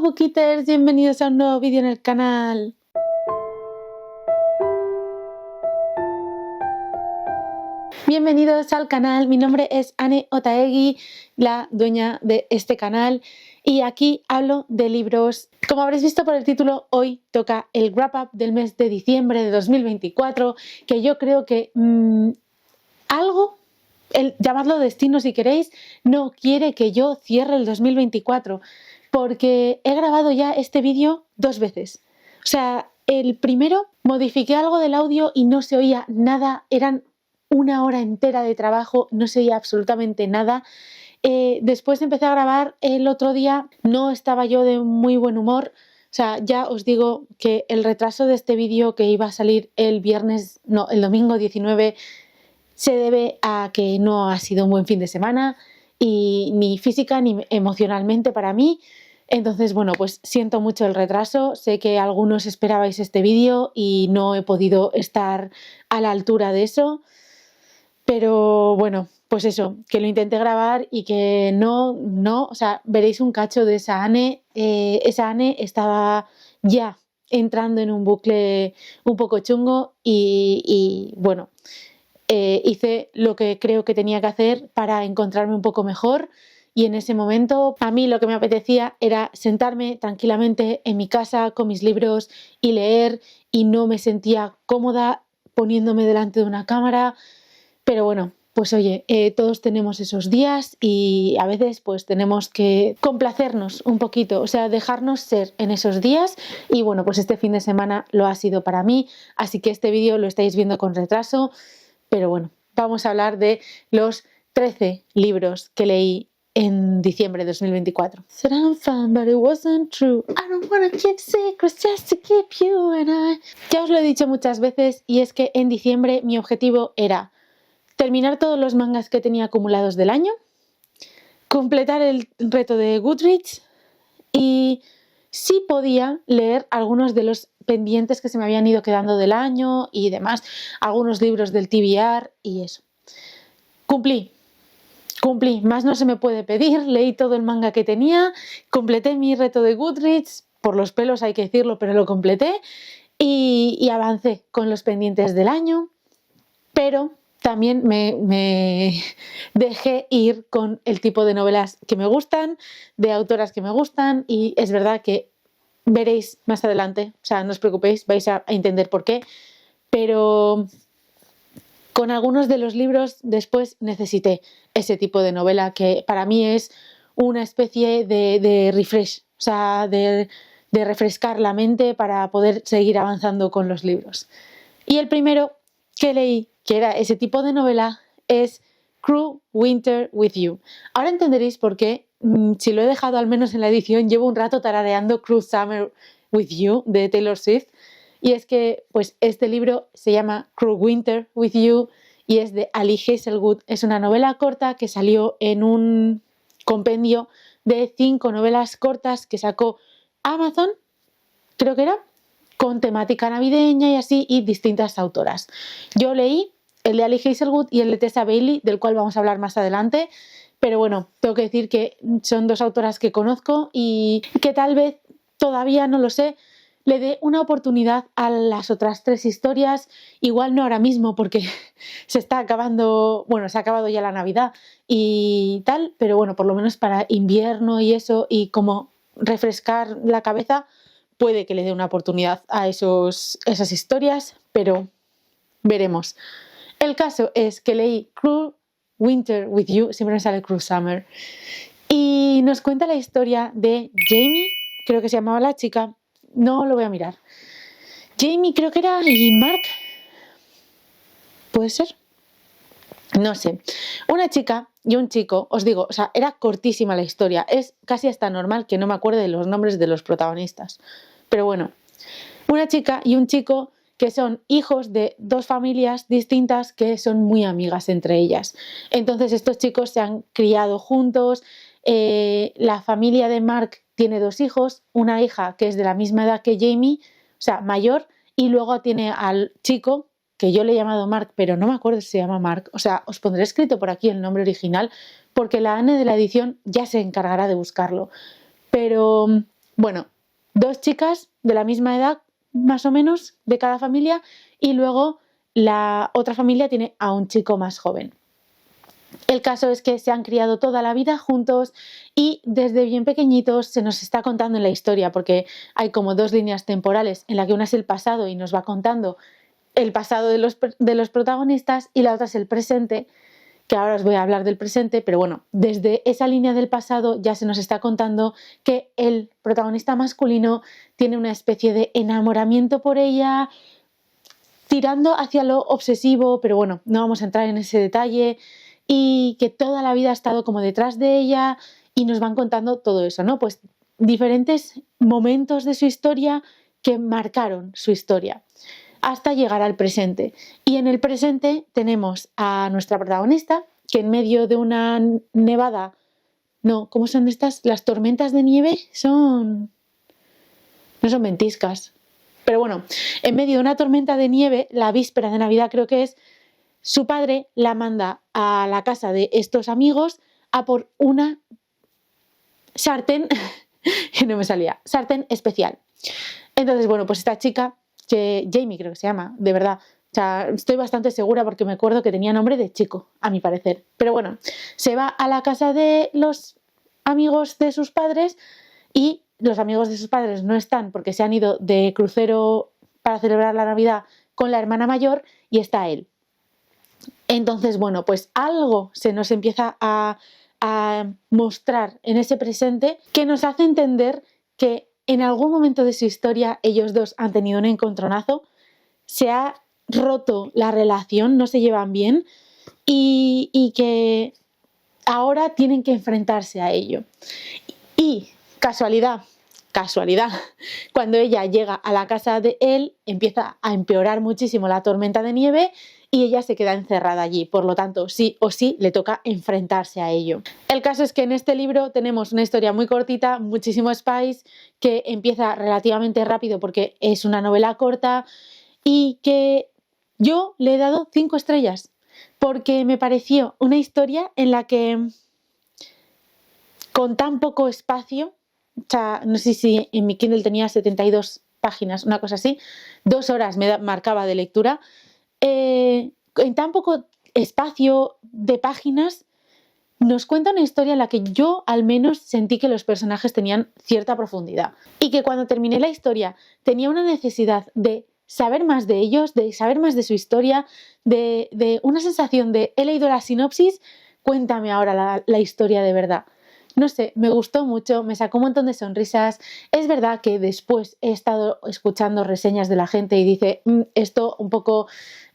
Hello Bookkeepers, bienvenidos a un nuevo vídeo en el canal. Bienvenidos al canal, mi nombre es Ane Otaegui, la dueña de este canal, y aquí hablo de libros. Como habréis visto por el título, hoy toca el wrap up del mes de diciembre de 2024, que yo creo que llamadlo destino si queréis, no quiere que yo cierre el 2024, porque he grabado ya este vídeo 2 veces. O sea, el primero modifiqué algo del audio y no se oía nada, eran 1 hora entera de trabajo, no se oía absolutamente nada. Después empecé a grabar el otro día, no estaba yo de muy buen humor. O sea, ya os digo que el retraso de este vídeo, que iba a salir el domingo 19, se debe a que no ha sido un buen fin de semana, y ni física ni emocionalmente para mí. Entonces, bueno, pues siento mucho el retraso. Sé que algunos esperabais este vídeo y no he podido estar a la altura de eso. Pero bueno, pues eso, que lo intenté grabar y que o sea, veréis un cacho de esa Ane. Esa Ane estaba ya entrando en un bucle un poco chungo y bueno, hice lo que creo que tenía que hacer para encontrarme un poco mejor. Y en ese momento a mí lo que me apetecía era sentarme tranquilamente en mi casa con mis libros y leer, y no me sentía cómoda poniéndome delante de una cámara. Pero bueno, pues oye, todos tenemos esos días y a veces pues tenemos que complacernos un poquito, o sea, dejarnos ser en esos días. Y bueno, pues este fin de semana lo ha sido para mí, así que este vídeo lo estáis viendo con retraso. Pero bueno, vamos a hablar de los 13 libros que leí en diciembre de 2024. Ya os lo he dicho muchas veces, y es que en diciembre mi objetivo era terminar todos los mangas que tenía acumulados del año, completar el reto de Goodreads y, si podía, leer algunos de los pendientes que se me habían ido quedando del año y demás, algunos libros del TBR y eso. Cumplí, más no se me puede pedir. Leí todo el manga que tenía, completé mi reto de Goodreads, por los pelos hay que decirlo, pero lo completé, y avancé con los pendientes del año, pero también me dejé ir con el tipo de novelas que me gustan, de autoras que me gustan, y es verdad que veréis más adelante, o sea, no os preocupéis, vais a entender por qué, pero con algunos de los libros después necesité ese tipo de novela que para mí es una especie de refresh, o sea, de refrescar la mente para poder seguir avanzando con los libros. Y el primero que leí, que era ese tipo de novela, es Cruel Winter with You. Ahora entenderéis por qué, si lo he dejado al menos en la edición, llevo un rato tarareando Cruel Summer with You de Taylor Swift. Y es que pues este libro se llama Cruel Winter with You y es de Ali Hazelwood. Es una novela corta que salió en un compendio de 5 novelas cortas que sacó Amazon, creo que era, con temática navideña y así, y distintas autoras. Yo leí el de Ali Hazelwood y el de Tessa Bailey, del cual vamos a hablar más adelante, pero bueno, tengo que decir que son 2 autoras que conozco y que tal vez, todavía no lo sé, le dé una oportunidad a las otras 3 historias. Igual no ahora mismo porque se está acabando, bueno, se ha acabado ya la Navidad y tal, pero bueno, por lo menos para invierno y eso, y como refrescar la cabeza, puede que le dé una oportunidad a esas historias, pero veremos. El caso es que leí Cruel Winter with You, siempre me sale Cruel Summer, y nos cuenta la historia de Jamie, creo que se llamaba la chica, no lo voy a mirar. Jamie creo que era, y Mark, ¿puede ser? No sé. Una chica y un chico, os digo, o sea, era cortísima la historia, es casi hasta normal que no me acuerde de los nombres de los protagonistas. Pero bueno, una chica y un chico que son hijos de 2 familias distintas que son muy amigas entre ellas. Entonces estos chicos se han criado juntos. La familia de Mark tiene 2 hijos, una hija que es de la misma edad que Jamie, o sea, mayor, y luego tiene al chico, que yo le he llamado Mark, pero no me acuerdo si se llama Mark. O sea, os pondré escrito por aquí el nombre original, porque la Anne de la edición ya se encargará de buscarlo. Pero bueno, 2 chicas de la misma edad, más o menos, de cada familia, y luego la otra familia tiene a un chico más joven. El caso es que se han criado toda la vida juntos y desde bien pequeñitos se nos está contando en la historia, porque hay como 2 líneas temporales, en la que una es el pasado y nos va contando el pasado de los protagonistas, y la otra es el presente, que ahora os voy a hablar del presente, pero bueno, desde esa línea del pasado ya se nos está contando que el protagonista masculino tiene una especie de enamoramiento por ella, tirando hacia lo obsesivo, pero bueno, no vamos a entrar en ese detalle, y que toda la vida ha estado como detrás de ella, y nos van contando todo eso, ¿no? Pues diferentes momentos de su historia que marcaron su historia, hasta llegar al presente. Y en el presente tenemos a nuestra protagonista, que en medio de una nevada, no, ¿cómo son estas? Las tormentas de nieve no son ventiscas, pero bueno, en medio de una tormenta de nieve, la víspera de Navidad creo que es, su padre la manda a la casa de estos amigos a por una sartén, que no me salía, sartén especial. Entonces, bueno, pues esta chica, que Jamie creo que se llama, de verdad, o sea, estoy bastante segura porque me acuerdo que tenía nombre de chico, a mi parecer. Pero bueno, se va a la casa de los amigos de sus padres, y los amigos de sus padres no están porque se han ido de crucero para celebrar la Navidad con la hermana mayor, y está él. Entonces, bueno, pues algo se nos empieza a mostrar en ese presente que nos hace entender que en algún momento de su historia ellos dos han tenido un encontronazo, se ha roto la relación, no se llevan bien, y que ahora tienen que enfrentarse a ello. Y casualidad, cuando ella llega a la casa de él, empieza a empeorar muchísimo la tormenta de nieve y ella se queda encerrada allí. Por lo tanto, sí o sí le toca enfrentarse a ello. El caso es que en este libro tenemos una historia muy cortita, muchísimo spice, que empieza relativamente rápido porque es una novela corta, y que yo le he dado 5 estrellas porque me pareció una historia en la que, con tan poco espacio, o sea, no sé si en mi Kindle tenía 72 páginas, una cosa así, 2 horas me marcaba de lectura, en tan poco espacio de páginas nos cuenta una historia en la que yo al menos sentí que los personajes tenían cierta profundidad, y que cuando terminé la historia tenía una necesidad de saber más de ellos, de saber más de su historia, de una sensación de he leído la sinopsis, cuéntame ahora la historia de verdad. No sé, me gustó mucho, me sacó un montón de sonrisas. Es verdad que después he estado escuchando reseñas de la gente y dice, esto un poco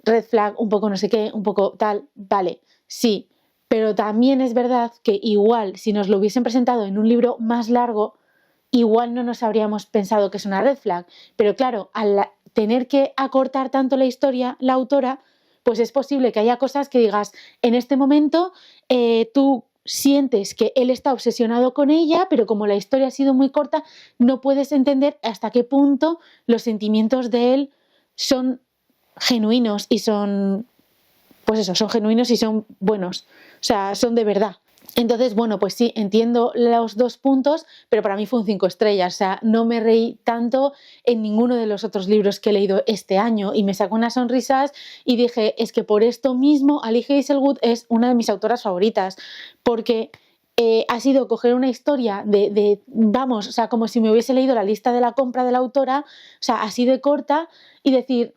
red flag, un poco no sé qué, un poco tal, vale, sí, pero también es verdad que igual si nos lo hubiesen presentado en un libro más largo, igual no nos habríamos pensado que es una red flag, pero claro, al tener que acortar tanto la historia, la autora, pues es posible que haya cosas que digas, en este momento tú sientes que él está obsesionado con ella, pero como la historia ha sido muy corta, no puedes entender hasta qué punto los sentimientos de él son genuinos y son, pues eso, son genuinos y son buenos, o sea, son de verdad. Entonces, bueno, pues sí, entiendo los 2 puntos, pero para mí fue un 5 estrellas, o sea, no me reí tanto en ninguno de los otros libros que he leído este año, y me sacó unas sonrisas y dije, es que por esto mismo Ali Hazelwood es una de mis autoras favoritas, porque ha sido coger una historia vamos, o sea, como si me hubiese leído la lista de la compra de la autora, o sea, así de corta, y decir,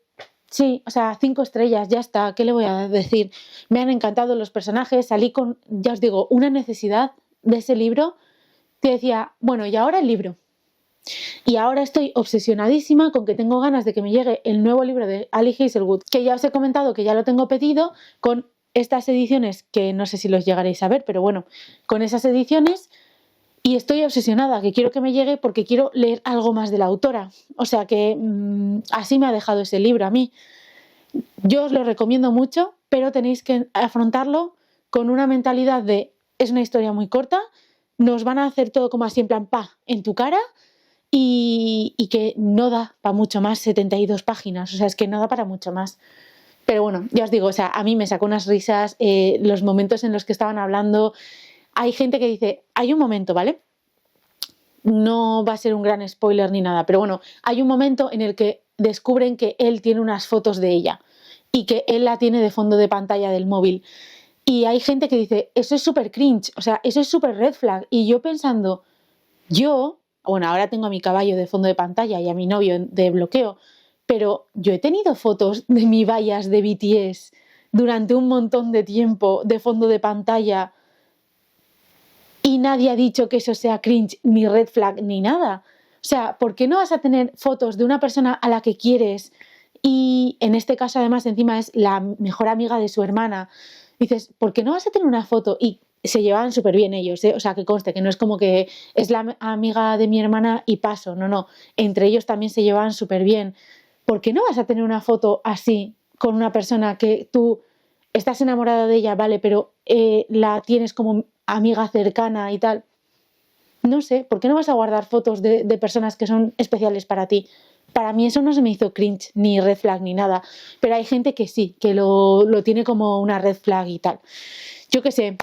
sí, o sea, 5 estrellas, ya está, ¿qué le voy a decir? Me han encantado los personajes, salí con, ya os digo, una necesidad de ese libro, que decía, bueno, y ahora el libro. Y ahora estoy obsesionadísima con que tengo ganas de que me llegue el nuevo libro de Ali Hazelwood, que ya os he comentado que ya lo tengo pedido, con estas ediciones, que no sé si los llegaréis a ver, pero bueno, con esas ediciones. Y estoy obsesionada, que quiero que me llegue porque quiero leer algo más de la autora. O sea que así me ha dejado ese libro a mí. Yo os lo recomiendo mucho, pero tenéis que afrontarlo con una mentalidad de es una historia muy corta, nos van a hacer todo como así en plan en tu cara, y que no da para mucho más, 72 páginas, o sea, es que no da para mucho más. Pero bueno, ya os digo, o sea, a mí me sacó unas risas los momentos en los que estaban hablando. Hay gente que dice, hay un momento, ¿vale? no va a ser un gran spoiler ni nada, pero bueno, hay un momento en el que descubren que él tiene unas fotos de ella y que él la tiene de fondo de pantalla del móvil. Y hay gente que dice, eso es súper cringe, o sea, eso es súper red flag. Y yo pensando, bueno, ahora tengo a mi caballo de fondo de pantalla y a mi novio de bloqueo, pero yo he tenido fotos de mi vallas de BTS durante un montón de tiempo de fondo de pantalla y nadie ha dicho que eso sea cringe, ni red flag, ni nada. O sea, ¿por qué no vas a tener fotos de una persona a la que quieres y en este caso además encima es la mejor amiga de su hermana? Dices, ¿por qué no vas a tener una foto? Y se llevaban súper bien ellos, ¿eh? O sea, que conste, que no es como que es la amiga de mi hermana y paso, no. Entre ellos también se llevaban súper bien. ¿Por qué no vas a tener una foto así con una persona que tú estás enamorada de ella, vale, pero la tienes como amiga cercana y tal? No sé, ¿por qué no vas a guardar fotos de personas que son especiales para ti? Para mí eso no se me hizo cringe, ni red flag, ni nada. Pero hay gente que sí, que lo tiene como una red flag y tal. Yo qué sé,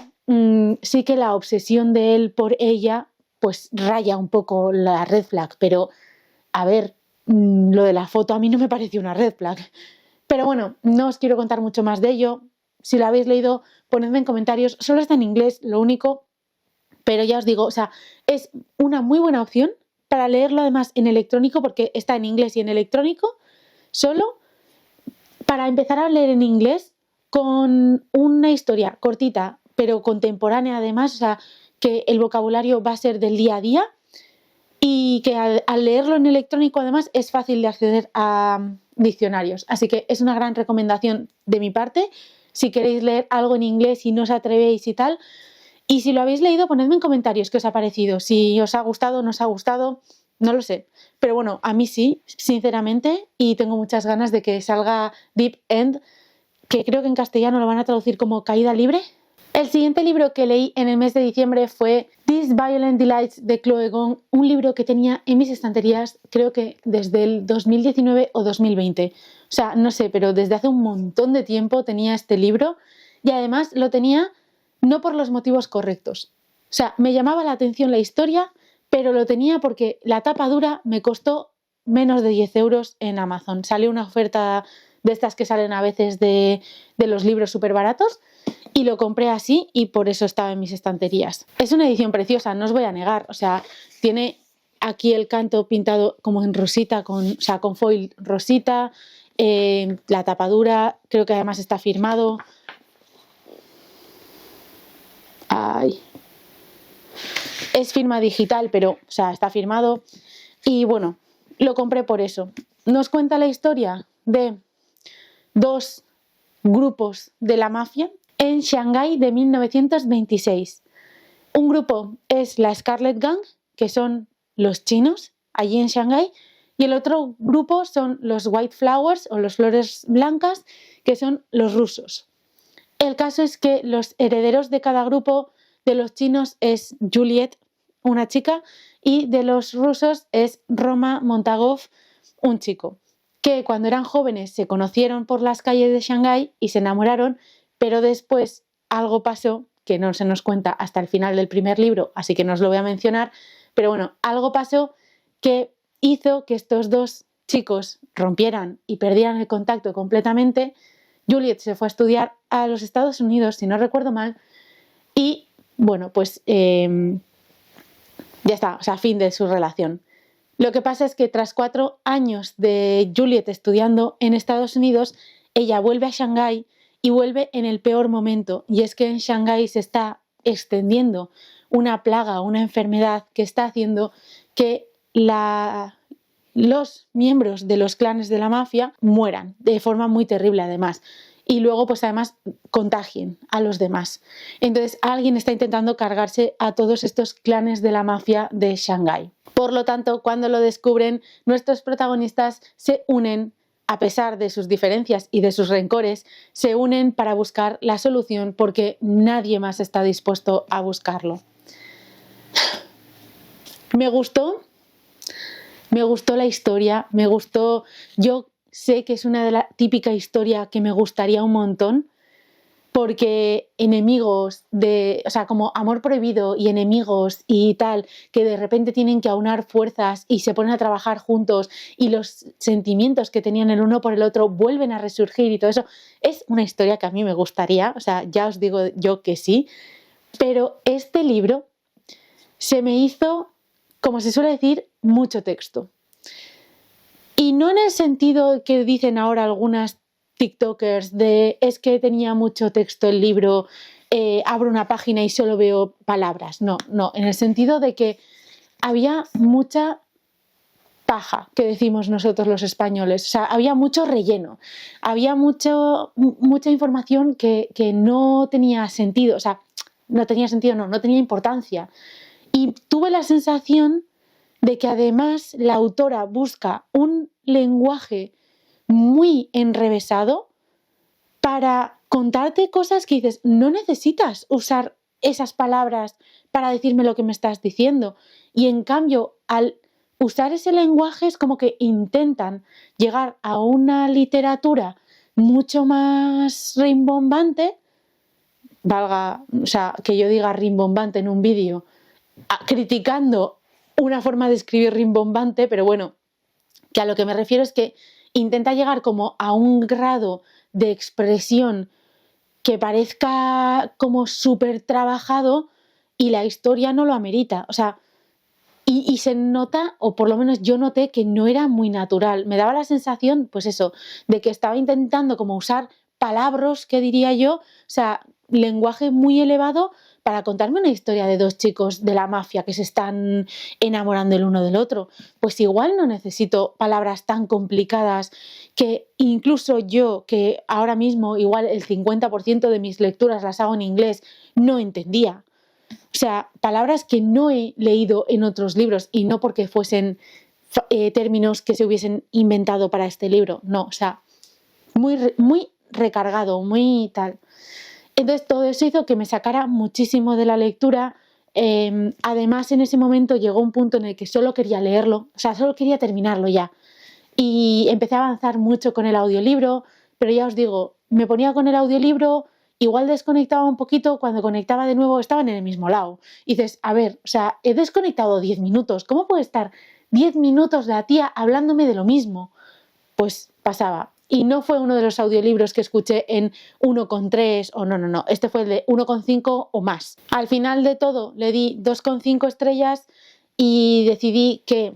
sí que la obsesión de él por ella, pues raya un poco la red flag. Pero, a ver, lo de la foto a mí no me pareció una red flag. Pero bueno, no os quiero contar mucho más de ello. Si lo habéis leído, ponedme en comentarios. Solo está en inglés, lo único. Pero ya os digo, o sea, es una muy buena opción para leerlo además en electrónico, porque está en inglés y en electrónico, solo para empezar a leer en inglés con una historia cortita, pero contemporánea además, o sea, que el vocabulario va a ser del día a día y que al leerlo en electrónico además es fácil de acceder a diccionarios. Así que es una gran recomendación de mi parte. Si queréis leer algo en inglés y no os atrevéis y tal, y si lo habéis leído, ponedme en comentarios qué os ha parecido. Si os ha gustado o no os ha gustado, no lo sé. Pero bueno, a mí sí, sinceramente, y tengo muchas ganas de que salga Deep End, que creo que en castellano lo van a traducir como Caída Libre. El siguiente libro que leí en el mes de diciembre fue These Violent Delights de Chloe Gong, un libro que tenía en mis estanterías creo que desde el 2019 o 2020. O sea, no sé, pero desde hace un montón de tiempo tenía este libro y además lo tenía no por los motivos correctos. O sea, me llamaba la atención la historia, pero lo tenía porque la tapa dura me costó menos de 10 euros en Amazon. Salió una oferta de estas que salen a veces de los libros súper baratos y lo compré así y por eso estaba en mis estanterías. Es una edición preciosa, no os voy a negar. O sea, tiene aquí el canto pintado como en rosita, con foil rosita, la tapadura, creo que además está firmado. Ay. Es firma digital, pero o sea, está firmado. Y bueno, lo compré por eso. Nos cuenta la historia de dos grupos de la mafia en Shanghái de 1926. Un grupo es la Scarlet Gang, que son los chinos allí en Shanghái, y el otro grupo son los White Flowers o los flores blancas, que son los rusos. El caso es que los herederos de cada grupo de los chinos es Juliet, una chica, y de los rusos es Roma Montagov, un chico, que cuando eran jóvenes se conocieron por las calles de Shanghái y se enamoraron, pero después algo pasó que no se nos cuenta hasta el final del primer libro, así que no os lo voy a mencionar, pero bueno, algo pasó que hizo que estos dos chicos rompieran y perdieran el contacto completamente. Juliet se fue a estudiar a los Estados Unidos, si no recuerdo mal, y bueno, pues ya está, o sea, fin de su relación. Lo que pasa es que tras 4 años de Juliet estudiando en Estados Unidos, ella vuelve a Shanghái y vuelve en el peor momento, y es que en Shanghái se está extendiendo una plaga, una enfermedad que está haciendo que los miembros de los clanes de la mafia mueran de forma muy terrible además. Y luego pues además contagien a los demás. Entonces alguien está intentando cargarse a todos estos clanes de la mafia de Shanghái. Por lo tanto, cuando lo descubren, nuestros protagonistas se unen, a pesar de sus diferencias y de sus rencores, se unen para buscar la solución porque nadie más está dispuesto a buscarlo. Me gustó la historia, me gustó. Yo sé que es una de la típica historia que me gustaría un montón, porque enemigos o sea, como amor prohibido y enemigos y tal, que de repente tienen que aunar fuerzas y se ponen a trabajar juntos y los sentimientos que tenían el uno por el otro vuelven a resurgir y todo eso, es una historia que a mí me gustaría, o sea, ya os digo yo que sí, pero este libro se me hizo, como se suele decir, mucho texto. Y no en el sentido que dicen ahora algunas TikTokers de es que tenía mucho texto el libro, abro una página y solo veo palabras. No, en el sentido de que había mucha paja, que decimos nosotros los españoles. O sea, había mucho relleno, había mucha información que no tenía sentido. O sea, no tenía sentido, no tenía importancia. Y tuve la sensación de que además la autora busca un lenguaje muy enrevesado para contarte cosas que dices, no necesitas usar esas palabras para decirme lo que me estás diciendo. Y en cambio, al usar ese lenguaje es como que intentan llegar a una literatura mucho más rimbombante, valga, o sea, que yo diga rimbombante en un vídeo, criticando una forma de escribir rimbombante, pero bueno, que a lo que me refiero es que intenta llegar como a un grado de expresión que parezca como súper trabajado y la historia no lo amerita. O sea, y se nota, o por lo menos yo noté que no era muy natural. Me daba la sensación, pues eso, de que estaba intentando como usar palabras, que diría yo, o sea, lenguaje muy elevado para contarme una historia de dos chicos de la mafia que se están enamorando el uno del otro. Pues igual no necesito palabras tan complicadas que incluso yo, que ahora mismo igual el 50% de mis lecturas las hago en inglés, no entendía. O sea, palabras que no he leído en otros libros y no porque fuesen términos que se hubiesen inventado para este libro. No, o sea, muy recargado, muy tal. Entonces todo eso hizo que me sacara muchísimo de la lectura. Además, en ese momento llegó un punto en el que solo quería leerlo, o sea, solo quería terminarlo ya. Y empecé a avanzar mucho con el audiolibro, pero ya os digo, me ponía con el audiolibro, igual desconectaba un poquito, cuando conectaba de nuevo estaban en el mismo lado. Y dices, a ver, o sea, he desconectado 10 minutos, ¿cómo puede estar 10 minutos la tía hablándome de lo mismo? Pues pasaba. Y no fue uno de los audiolibros que escuché en 1,3 o no. Este fue el de 1,5 o más. Al final de todo le di 2,5 estrellas y decidí que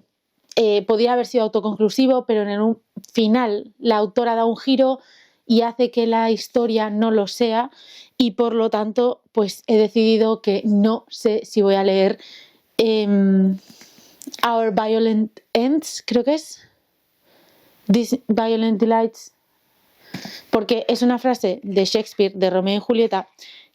podía haber sido autoconclusivo, pero en el final la autora da un giro y hace que la historia no lo sea y por lo tanto pues he decidido que no sé si voy a leer Our Violent Ends, creo que es These Violent Delights, porque es una frase de Shakespeare, de Romeo y Julieta,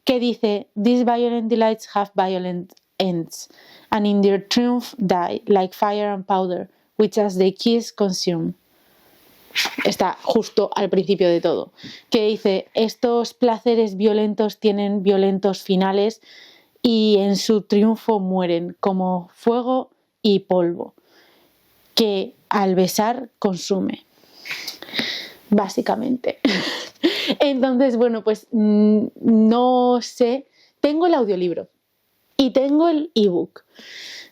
que dice These violent delights have violent ends, and in their triumph die, like fire and powder, which as they kiss consume. Está justo al principio de todo, que dice, estos placeres violentos tienen violentos finales y en su triunfo mueren como fuego y polvo, que al besar consume. Básicamente. Entonces, bueno, pues no sé, tengo el audiolibro y tengo el ebook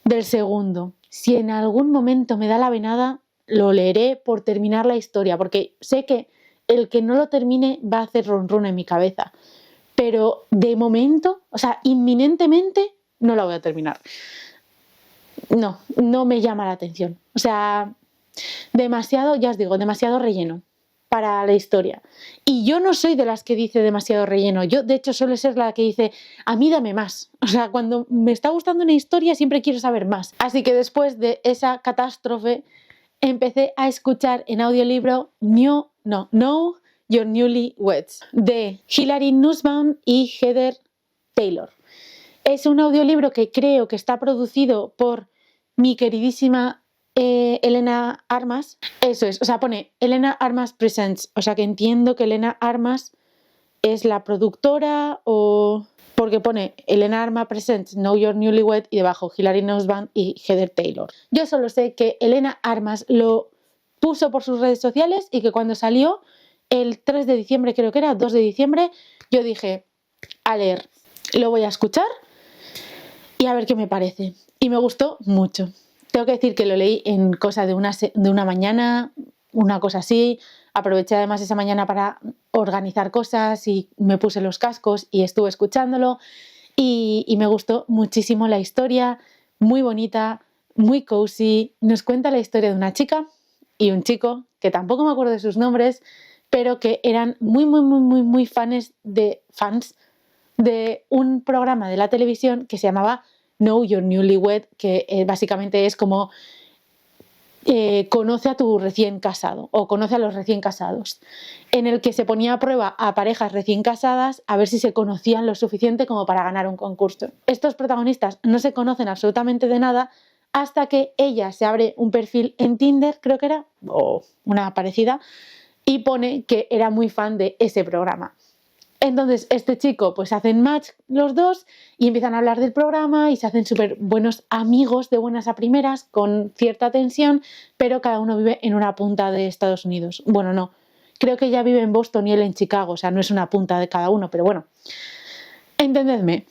del segundo. Si en algún momento me da la venada, lo leeré por terminar la historia, porque sé que el que no lo termine va a hacer run run en mi cabeza. Pero de momento, o sea, inminentemente, no la voy a terminar. No me llama la atención. O sea, demasiado, ya os digo, demasiado relleno para la historia. Y yo no soy de las que dice demasiado relleno. Yo, de hecho, suelo ser la que dice, a mí dame más. O sea, cuando me está gustando una historia siempre quiero saber más. Así que después de esa catástrofe empecé a escuchar en audiolibro Know Your Newlyweds de Hilary Nussbaum y Heather Taylor. Es un audiolibro que creo que está producido por mi queridísima Elena Armas. Eso es, o sea, pone Elena Armas Presents, o sea que entiendo que Elena Armas es la productora o... porque pone Elena Armas Presents Know Your Newlywed y debajo Hilary Nussbaum y Heather Taylor. Yo solo sé que Elena Armas lo puso por sus redes sociales y que cuando salió el 3 de diciembre, creo que era 2 de diciembre, yo dije, a leer, lo voy a escuchar y a ver qué me parece. Y me gustó mucho. Tengo que decir que lo leí en cosa de una mañana, una cosa así. Aproveché además esa mañana para organizar cosas y me puse los cascos y estuve escuchándolo y me gustó muchísimo la historia, muy bonita, muy cozy. Nos cuenta la historia de una chica y un chico, que tampoco me acuerdo de sus nombres, pero que eran muy fans de un programa de la televisión que se llamaba Know Your Newlywed, que básicamente es como conoce a tu recién casado o conoce a los recién casados, en el que se ponía a prueba a parejas recién casadas a ver si se conocían lo suficiente como para ganar un concurso. Estos protagonistas no se conocen absolutamente de nada hasta que ella se abre un perfil en Tinder, creo que era, o una parecida, y pone que era muy fan de ese programa. Entonces este chico pues hacen match los dos y empiezan a hablar del programa y se hacen súper buenos amigos de buenas a primeras con cierta tensión, pero cada uno vive en una punta de Estados Unidos. Bueno, no, creo que ella vive en Boston y él en Chicago, o sea, no es una punta de cada uno, pero bueno, entendedme,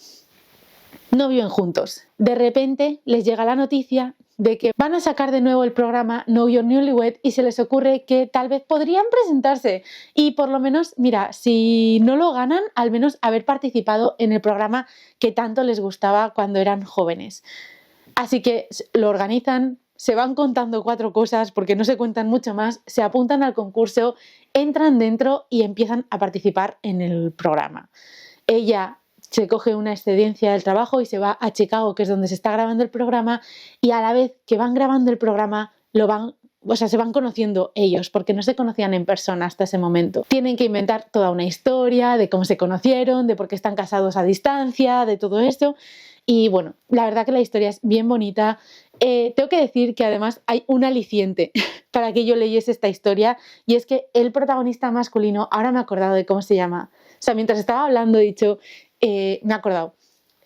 no viven juntos. De repente les llega la noticia de que van a sacar de nuevo el programa Know Your Newlywed y se les ocurre que tal vez podrían presentarse y por lo menos, mira, si no lo ganan, al menos haber participado en el programa que tanto les gustaba cuando eran jóvenes. Así que lo organizan, se van contando 4 cosas porque no se cuentan mucho más, se apuntan al concurso, entran dentro y empiezan a participar en el programa. Ella se coge una excedencia del trabajo y se va a Chicago, que es donde se está grabando el programa, y a la vez que van grabando el programa, se van conociendo ellos, porque no se conocían en persona hasta ese momento. Tienen que inventar toda una historia de cómo se conocieron, de por qué están casados a distancia, de todo esto. Y bueno, la verdad que la historia es bien bonita. Tengo que decir que además hay un aliciente para que yo leyese esta historia, y es que el protagonista masculino, ahora me he acordado de cómo se llama, o sea, mientras estaba hablando he dicho, me he acordado,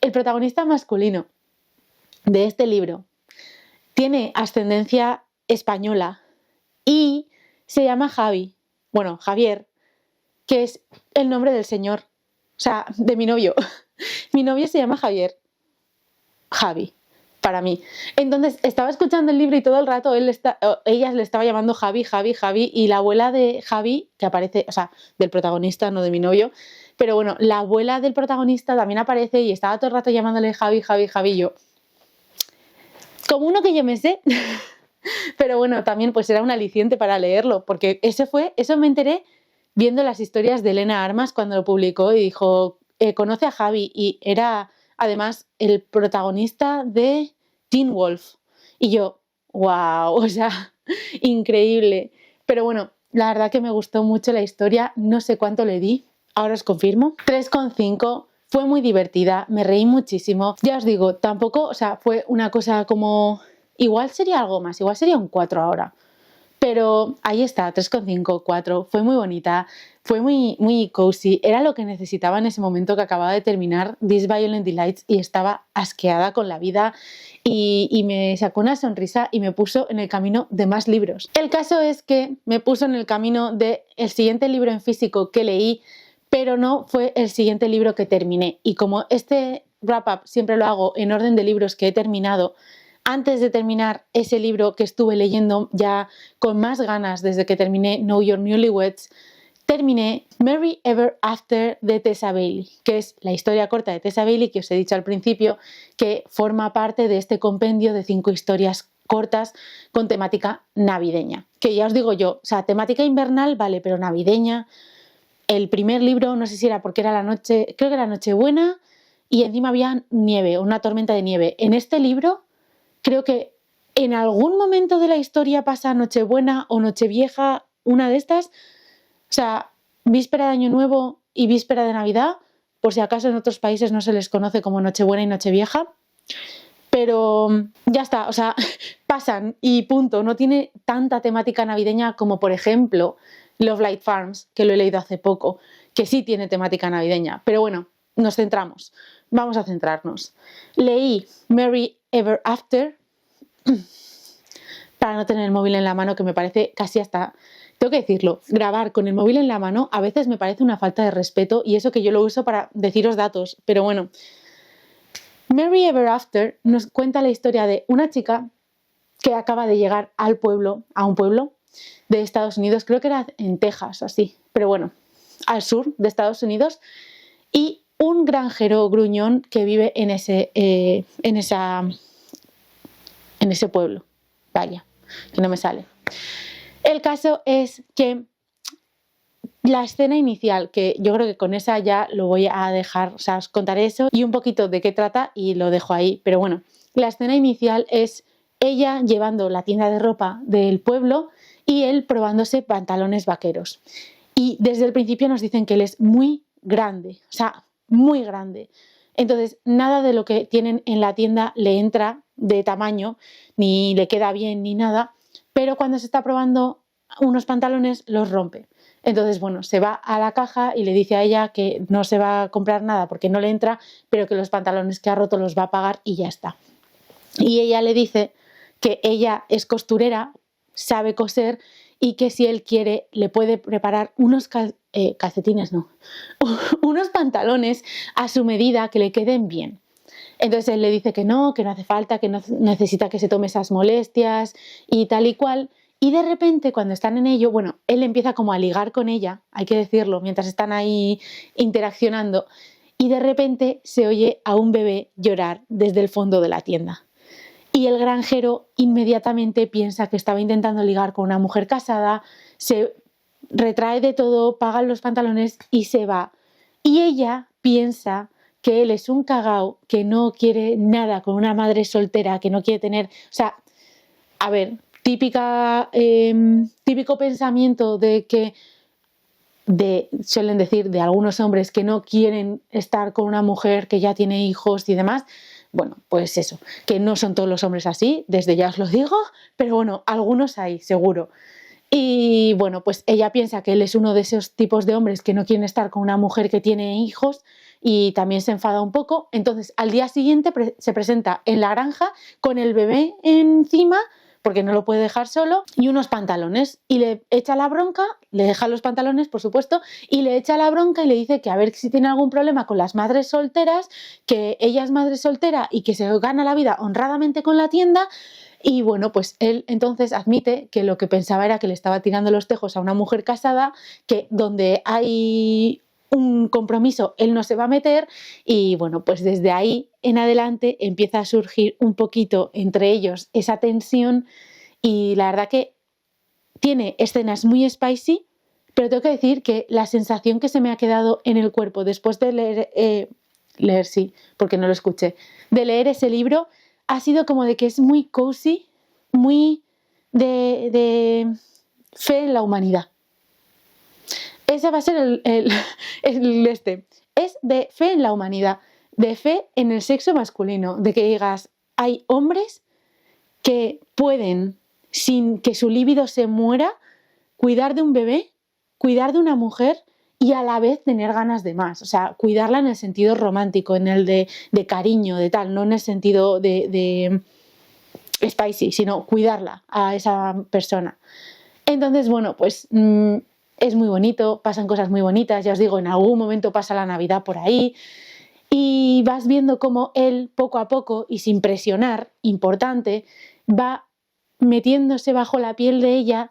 el protagonista masculino de este libro tiene ascendencia española y se llama Javier, que es el nombre del señor, o sea, de mi novio. Mi novio se llama Javi, para mí. Entonces estaba escuchando el libro y todo el rato ella le estaba llamando Javi, y la abuela de Javi, que aparece, o sea, del protagonista, no de mi novio, pero bueno, la abuela del protagonista también aparece y estaba todo el rato llamándole Javi, y yo, como uno que yo me sé, pero bueno, también pues era un aliciente para leerlo, porque eso me enteré viendo las historias de Elena Armas cuando lo publicó y dijo, conoce a Javi, y era además el protagonista de Teen Wolf, y yo, wow, o sea, increíble. Pero bueno, la verdad que me gustó mucho la historia, no sé cuánto le di, ahora os confirmo, 3,5, fue muy divertida, me reí muchísimo, ya os digo, tampoco, o sea, fue una cosa como, igual sería algo más, igual sería un 4 ahora, pero ahí está, 3,5, 4, fue muy bonita, fue muy cozy, era lo que necesitaba en ese momento que acababa de terminar These Violent Delights y estaba asqueada con la vida y me sacó una sonrisa y me puso en el camino de más libros. El caso es que me puso en el camino del siguiente libro en físico que leí, pero no fue el siguiente libro que terminé, y como este wrap-up siempre lo hago en orden de libros que he terminado, antes de terminar ese libro que estuve leyendo ya con más ganas desde que terminé Know Your Newlyweds, terminé Merry Ever After de Tessa Bailey, que es la historia corta de Tessa Bailey que os he dicho al principio, que forma parte de este compendio de 5 historias cortas con temática navideña. Que ya os digo yo, o sea, temática invernal, vale, pero navideña. El primer libro, no sé si era porque era la noche, creo que era Nochebuena, y encima había nieve, una tormenta de nieve. En este libro, creo que en algún momento de la historia pasa Nochebuena o Nochevieja, una de estas. O sea, víspera de Año Nuevo y víspera de Navidad, por si acaso en otros países no se les conoce como Nochebuena y Nochevieja. Pero ya está, o sea, pasan y punto. No tiene tanta temática navideña como, por ejemplo, Love Light Farms, que lo he leído hace poco, que sí tiene temática navideña. Pero bueno, nos centramos. Vamos a centrarnos. Leí Merry Ever After. para no tener el móvil en la mano, que me parece casi hasta, tengo que decirlo, grabar con el móvil en la mano a veces me parece una falta de respeto, y eso que yo lo uso para deciros datos, pero bueno. Mary Ever After nos cuenta la historia de una chica que acaba de llegar a un pueblo de Estados Unidos, creo que era en Texas o así, pero bueno, al sur de Estados Unidos, y un granjero gruñón que vive en ese pueblo. Vaya, que no me sale. El caso es que la escena inicial, que yo creo que con esa ya lo voy a dejar, o sea, os contaré eso y un poquito de qué trata y lo dejo ahí, pero bueno, la escena inicial es ella llevando la tienda de ropa del pueblo y él probándose pantalones vaqueros. Y desde el principio nos dicen que él es muy grande, o sea, muy grande. Entonces, nada de lo que tienen en la tienda le entra de tamaño, ni le queda bien, ni nada, pero cuando se está probando unos pantalones, los rompe. Entonces, bueno, se va a la caja y le dice a ella que no se va a comprar nada porque no le entra, pero que los pantalones que ha roto los va a pagar y ya está. Y ella le dice que ella es costurera, sabe coser y que si él quiere le puede preparar unos calcetines, no, unos pantalones a su medida que le queden bien. Entonces él le dice que no hace falta, que no necesita que se tome esas molestias y tal y cual. Y de repente, cuando están en ello, bueno, él empieza como a ligar con ella, hay que decirlo, mientras están ahí interaccionando, y de repente se oye a un bebé llorar desde el fondo de la tienda. Y el granjero inmediatamente piensa que estaba intentando ligar con una mujer casada, se retrae de todo, paga los pantalones y se va. Y ella piensa que él es un cagao, que no quiere nada con una madre soltera, que no quiere tener... O sea, a ver, típico pensamiento suelen decir de algunos hombres que no quieren estar con una mujer que ya tiene hijos y demás. Bueno, pues eso, que no son todos los hombres así, desde ya os lo digo, pero bueno, algunos hay, seguro. Y bueno, pues ella piensa que él es uno de esos tipos de hombres que no quieren estar con una mujer que tiene hijos y también se enfada un poco. Entonces, al día siguiente se presenta en la granja con el bebé encima, porque no lo puede dejar solo, y unos pantalones, y le echa la bronca, le deja los pantalones, por supuesto, y le echa la bronca y le dice que a ver si tiene algún problema con las madres solteras, que ella es madre soltera y que se gana la vida honradamente con la tienda. Y bueno, pues él entonces admite que lo que pensaba era que le estaba tirando los tejos a una mujer casada, que donde hay un compromiso él no se va a meter, y bueno, pues desde ahí en adelante empieza a surgir un poquito entre ellos esa tensión, y la verdad que tiene escenas muy spicy, pero tengo que decir que la sensación que se me ha quedado en el cuerpo después de leer sí, porque no lo escuché, de leer ese libro, ha sido como de que es muy cozy, muy de fe en la humanidad. Ese va a ser es de fe en la humanidad, de fe en el sexo masculino, de que digas, hay hombres que pueden, sin que su líbido se muera, cuidar de un bebé, cuidar de una mujer y a la vez tener ganas de más. O sea, cuidarla en el sentido romántico, en el de cariño, de tal, no en el sentido de spicy, sino cuidarla a esa persona. Entonces, bueno, pues es muy bonito, pasan cosas muy bonitas, ya os digo, en algún momento pasa la Navidad por ahí y vas viendo cómo él poco a poco y sin presionar, importante, va metiéndose bajo la piel de ella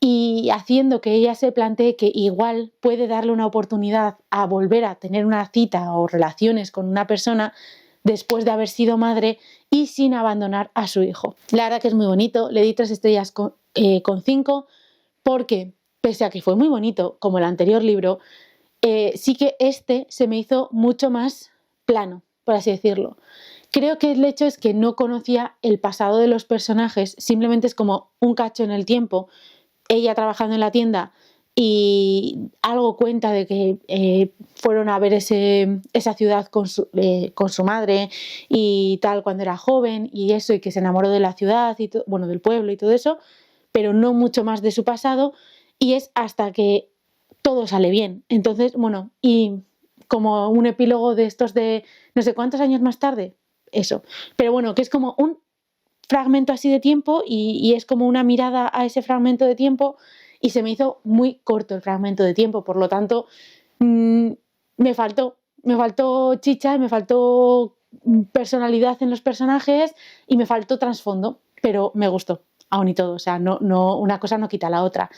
y haciendo que ella se plantee que igual puede darle una oportunidad a volver a tener una cita o relaciones con una persona después de haber sido madre y sin abandonar a su hijo. La verdad que es muy bonito, le di 3 estrellas con 5 porque pese a que fue muy bonito como el anterior libro, sí que se me hizo mucho más plano, por así decirlo. Creo que el hecho es que no conocía el pasado de los personajes, simplemente es como un cacho en el tiempo, ella trabajando en la tienda y algo cuenta de que fueron a ver esa ciudad con su madre y tal cuando era joven y eso, y que se enamoró de la ciudad y bueno, del pueblo y todo eso, pero no mucho más de su pasado, y es hasta que todo sale bien. Entonces, bueno, y como un epílogo de estos de no sé cuántos años más tarde, eso. Pero bueno, que es como un fragmento así de tiempo y es como una mirada a ese fragmento de tiempo y se me hizo muy corto el fragmento de tiempo, por lo tanto me faltó chicha, me faltó personalidad en los personajes y me faltó trasfondo, pero me gustó, aún y todo, o sea, una cosa no quita la otra.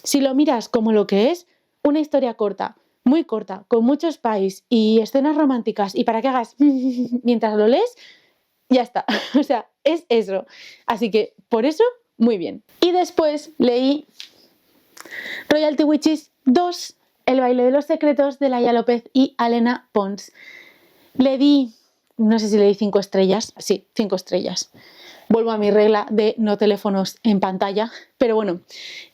Si lo miras como lo que es, una historia corta, muy corta, con muchos spice y escenas románticas y para que hagas mientras lo lees, ya está, o sea, es eso. Así que por eso, muy bien. Y después leí Royalty Witches 2, El baile de los secretos, de Laia López y Alena Pons. Le di, no sé si le di 5 estrellas, sí, 5 estrellas. Vuelvo a mi regla de no teléfonos en pantalla, pero bueno,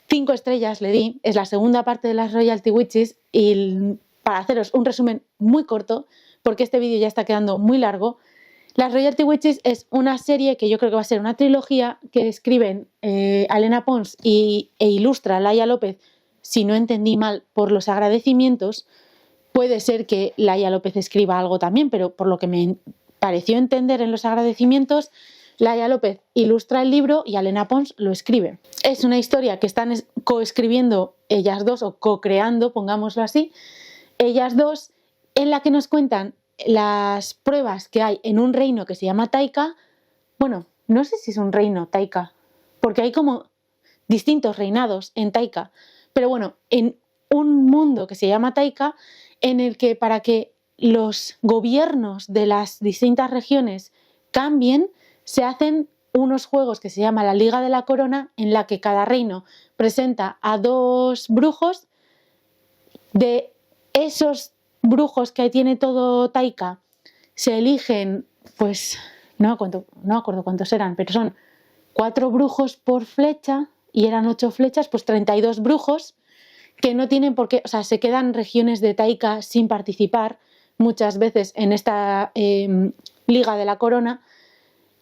5 estrellas le di, es la segunda parte de las Royalty Witches y para haceros un resumen muy corto, porque este vídeo ya está quedando muy largo, las Royalty Witches es una serie que yo creo que va a ser una trilogía que escriben Alena Pons e ilustra Laia López, si no entendí mal, por los agradecimientos. Puede ser que Laia López escriba algo también, pero por lo que me pareció entender en los agradecimientos, Laia López ilustra el libro y Alena Pons lo escribe. Es una historia que están coescribiendo ellas dos, o co-creando, pongámoslo así, ellas dos, en la que nos cuentan las pruebas que hay en un reino que se llama Taika. Bueno, no sé si es un reino Taika, porque hay como distintos reinados en Taika, pero bueno, en un mundo que se llama Taika, en el que para que los gobiernos de las distintas regiones cambien, se hacen unos juegos que se llama la Liga de la Corona, en la que cada reino presenta a 2 brujos. De esos brujos que tiene todo Taika, se eligen, pues no me acuerdo cuántos eran, pero son 4 brujos por flecha y eran 8 flechas, pues 32 brujos que no tienen por qué, o sea, se quedan regiones de Taika sin participar muchas veces en esta Liga de la Corona.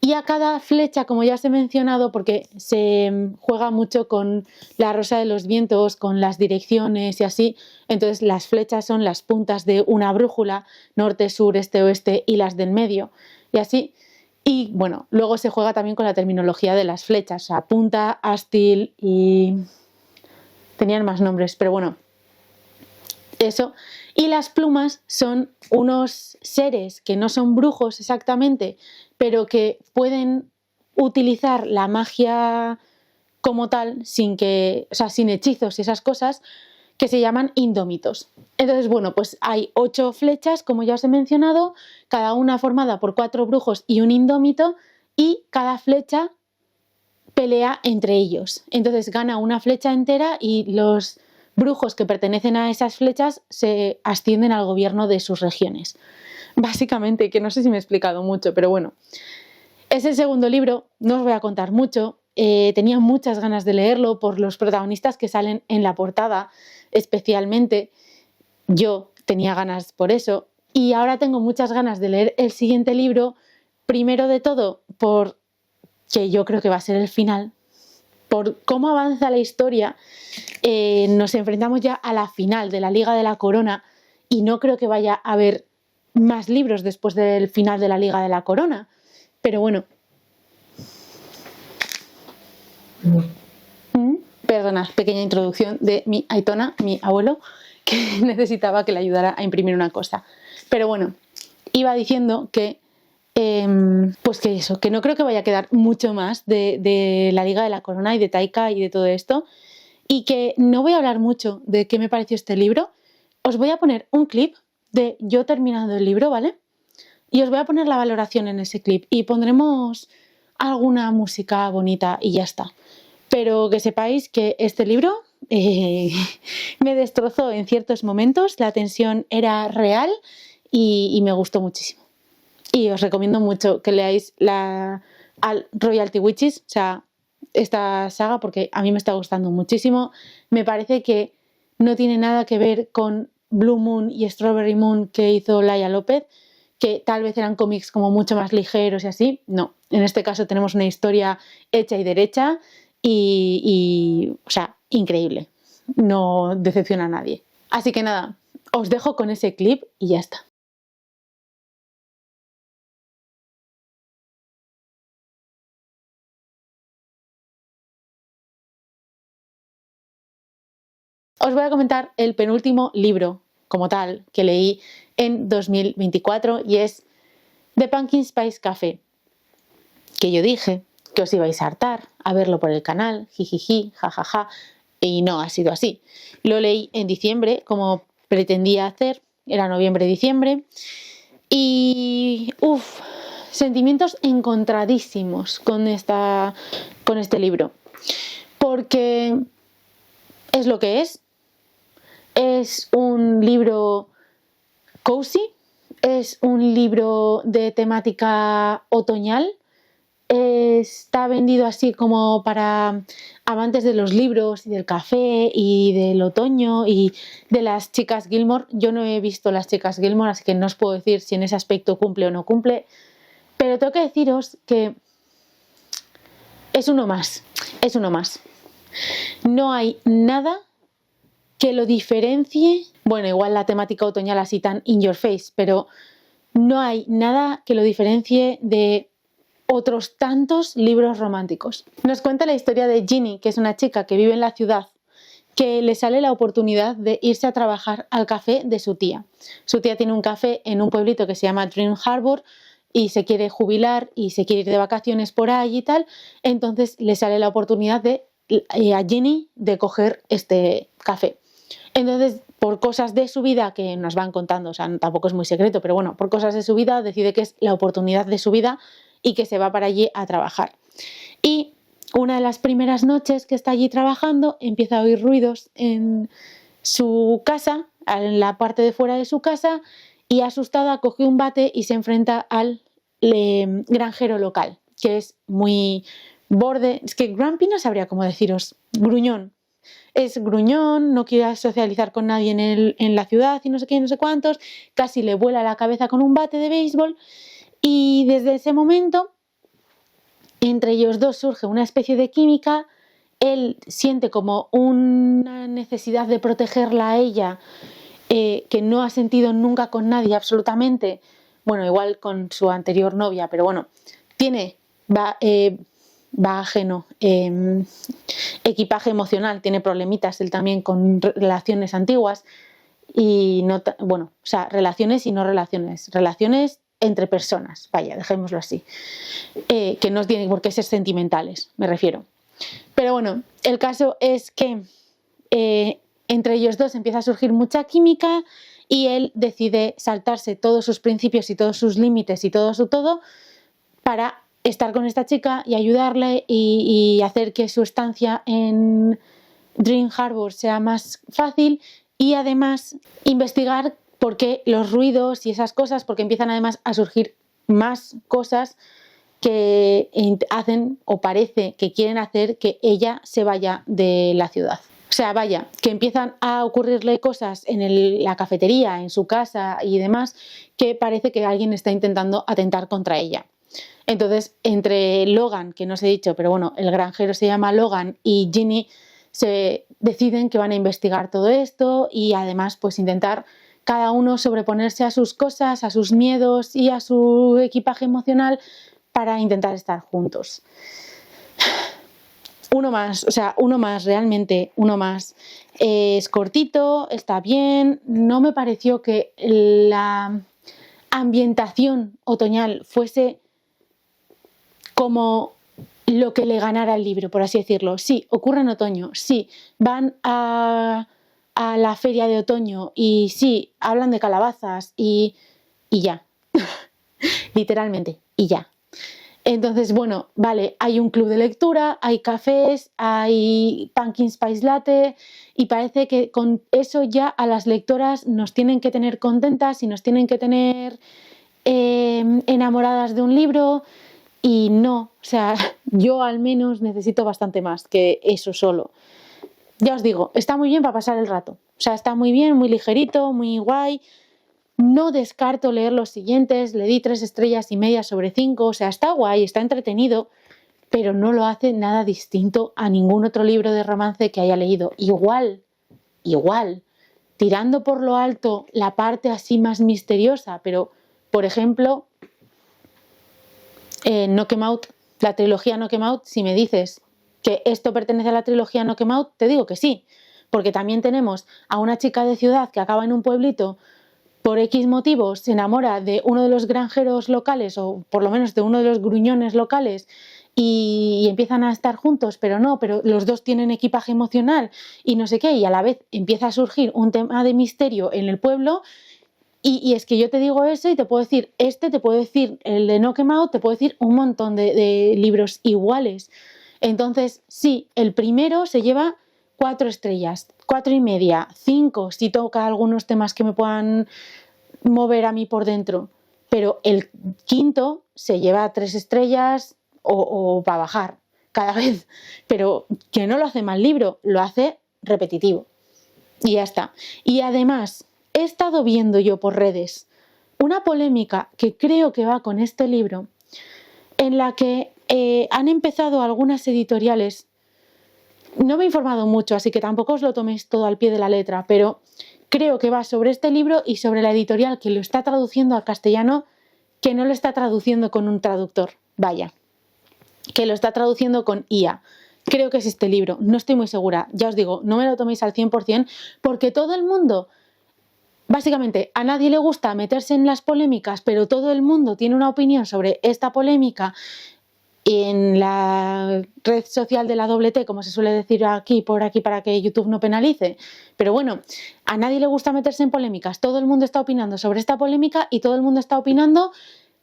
Y a cada flecha, como ya os he mencionado, porque se juega mucho con la rosa de los vientos, con las direcciones y así, entonces las flechas son las puntas de una brújula, norte, sur, este, oeste, y las del medio, y así. Y bueno, luego se juega también con la terminología de las flechas, o sea, punta, ástil y tenían más nombres, pero bueno, eso. Y las plumas son unos seres que no son brujos exactamente, pero que pueden utilizar la magia como tal, sin hechizos y esas cosas, que se llaman indómitos. Entonces, bueno, pues hay 8 flechas, como ya os he mencionado, cada una formada por 4 brujos y un indómito, y cada flecha pelea entre ellos. Entonces gana una flecha entera y los brujos que pertenecen a esas flechas se ascienden al gobierno de sus regiones. Básicamente, que no sé si me he explicado mucho, pero bueno. Es el segundo libro, no os voy a contar mucho. Tenía muchas ganas de leerlo por los protagonistas que salen en la portada, especialmente. Yo tenía ganas por eso. Y ahora tengo muchas ganas de leer el siguiente libro, primero de todo por que yo creo que va a ser el final, por cómo avanza la historia. Nos enfrentamos ya a la final de la Liga de la Corona y no creo que vaya a haber más libros después del final de la Liga de la Corona, pero bueno. Perdona, pequeña introducción de mi Aitona, mi abuelo, que necesitaba que le ayudara a imprimir una cosa. Pero bueno, iba diciendo que pues que eso, que no creo que vaya a quedar mucho más de la Liga de la Corona y de Taika y de todo esto, y que no voy a hablar mucho de qué me pareció este libro. Os voy a poner un clip de yo terminando el libro, ¿vale? Y os voy a poner la valoración en ese clip y pondremos alguna música bonita y ya está. Pero que sepáis que este libro me destrozó en ciertos momentos, la tensión era real y me gustó muchísimo. Y os recomiendo mucho que leáis Royalty Witches, o sea, esta saga, porque a mí me está gustando muchísimo. Me parece que no tiene nada que ver con Blue Moon y Strawberry Moon que hizo Laia López, que tal vez eran cómics como mucho más ligeros y así. No, en este caso tenemos una historia hecha y derecha o sea, increíble. No decepciona a nadie. Así que nada, os dejo con ese clip y ya está. Os voy a comentar el penúltimo libro como tal que leí en 2024 y es The Pumpkin Spice Café, que yo dije que os ibais a hartar a verlo por el canal, jijiji, jajaja, y no ha sido así. Lo leí en diciembre, como pretendía hacer, era noviembre-diciembre, y sentimientos encontradísimos con este libro, porque es lo que es un libro cozy, es un libro de temática otoñal, está vendido así como para amantes de los libros y del café y del otoño y de las chicas Gilmore. Yo no he visto las chicas Gilmore, así que no os puedo decir si en ese aspecto cumple o no cumple, pero tengo que deciros que es uno más, es uno más. No hay nada que lo diferencie, bueno, igual la temática otoñal así tan in your face, pero no hay nada que lo diferencie de otros tantos libros románticos. Nos cuenta la historia de Ginny, que es una chica que vive en la ciudad, que le sale la oportunidad de irse a trabajar al café de su tía. Su tía tiene un café en un pueblito que se llama Dream Harbor y se quiere jubilar y se quiere ir de vacaciones por ahí y tal, entonces le sale la oportunidad a Ginny de coger este café. Entonces, por cosas de su vida que nos van contando, o sea, tampoco es muy secreto, pero bueno, por cosas de su vida decide que es la oportunidad de su vida y que se va para allí a trabajar. Y una de las primeras noches que está allí trabajando empieza a oír ruidos en su casa, en la parte de fuera de su casa, y asustada coge un bate y se enfrenta al granjero local, que es muy borde, es que grumpy no sabría cómo deciros, gruñón. Es gruñón, no quiere socializar con nadie en la ciudad y no sé qué, no sé cuántos, casi le vuela la cabeza con un bate de béisbol y desde ese momento entre ellos dos surge una especie de química, él siente como una necesidad de protegerla a ella que no ha sentido nunca con nadie absolutamente, bueno, igual con su anterior novia, pero bueno, tiene bagaje, no, equipaje emocional, tiene problemitas él también con relaciones antiguas y no, bueno, o sea, relaciones y no relaciones entre personas, vaya, dejémoslo así, que no tienen por qué ser sentimentales, me refiero. Pero bueno, el caso es que entre ellos dos empieza a surgir mucha química y él decide saltarse todos sus principios y todos sus límites y todo su todo para estar con esta chica y ayudarle y hacer que su estancia en Dream Harbor sea más fácil y además investigar por qué los ruidos y esas cosas, porque empiezan además a surgir más cosas que hacen o parece que quieren hacer que ella se vaya de la ciudad. O sea, vaya, que empiezan a ocurrirle cosas en la cafetería, en su casa y demás, que parece que alguien está intentando atentar contra ella. Entonces, entre Logan, que no os he dicho, pero bueno, el granjero se llama Logan, y Ginny, se deciden que van a investigar todo esto y además pues intentar cada uno sobreponerse a sus cosas, a sus miedos y a su equipaje emocional para intentar estar juntos. Uno más, realmente, uno más. Es cortito, está bien, no me pareció que la ambientación otoñal fuese como lo que le ganara al libro, por así decirlo. Sí, ocurre en otoño, sí, van a la feria de otoño y sí, hablan de calabazas y ya, literalmente, y ya. Entonces, bueno, vale, hay un club de lectura, hay cafés, hay pumpkin spice latte y parece que con eso ya a las lectoras nos tienen que tener contentas y nos tienen que tener enamoradas de un libro y no, o sea, yo al menos necesito bastante más que eso solo. Ya os digo, está muy bien para pasar el rato, o sea, está muy bien, muy ligerito, muy guay. No descarto leer los siguientes, le di 3 estrellas y media sobre 5, o sea, está guay, está entretenido, pero no lo hace nada distinto a ningún otro libro de romance que haya leído. Igual, tirando por lo alto la parte así más misteriosa, pero, por ejemplo, Knock 'Em Out, la trilogía Knock 'Em Out, si me dices que esto pertenece a la trilogía Knock 'Em Out, te digo que sí, porque también tenemos a una chica de ciudad que acaba en un pueblito por X motivos, se enamora de uno de los granjeros locales, o por lo menos de uno de los gruñones locales, y empiezan a estar juntos, pero los dos tienen equipaje emocional y no sé qué, y a la vez empieza a surgir un tema de misterio en el pueblo. Y es que yo te digo eso y te puedo decir te puedo decir el de Knock 'Em Out, te puedo decir un montón de libros iguales. Entonces, sí, el primero se lleva 4 estrellas, 4,5, 5 si toca algunos temas que me puedan mover a mí por dentro. Pero el quinto se lleva 3 estrellas o va a bajar cada vez. Pero que no lo hace mal libro, lo hace repetitivo. Y ya está. Y además, he estado viendo yo por redes una polémica que creo que va con este libro, en la que han empezado algunas editoriales. No me he informado mucho, así que tampoco os lo toméis todo al pie de la letra, pero creo que va sobre este libro y sobre la editorial que lo está traduciendo al castellano, que no lo está traduciendo con un traductor, vaya, que lo está traduciendo con IA. Creo que es este libro, no estoy muy segura. Ya os digo, no me lo toméis al 100%, porque todo el mundo, básicamente, a nadie le gusta meterse en las polémicas, pero todo el mundo tiene una opinión sobre esta polémica en la red social de la doble T, como se suele decir por aquí, para que YouTube no penalice. Pero bueno, a nadie le gusta meterse en polémicas. Todo el mundo está opinando sobre esta polémica y todo el mundo está opinando,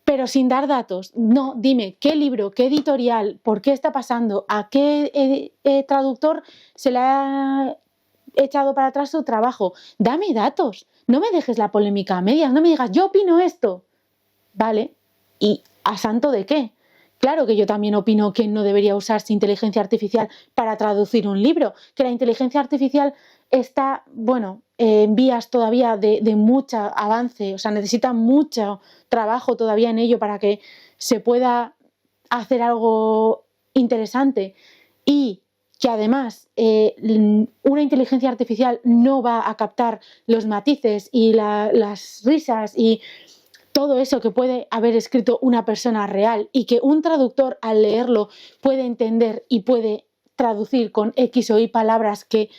pero sin dar datos. No, dime, ¿qué libro, qué editorial, por qué está pasando, a qué traductor se le ha echado para atrás su trabajo? Dame datos, no me dejes la polémica a medias, no me digas, yo opino esto. Vale, ¿y a santo de qué? Claro que yo también opino que no debería usarse inteligencia artificial para traducir un libro, que la inteligencia artificial está, en vías todavía de mucho avance, o sea, necesita mucho trabajo todavía en ello para que se pueda hacer algo interesante, y que además una inteligencia artificial no va a captar los matices y las risas y todo eso que puede haber escrito una persona real, y que un traductor al leerlo puede entender y puede traducir con X o Y palabras que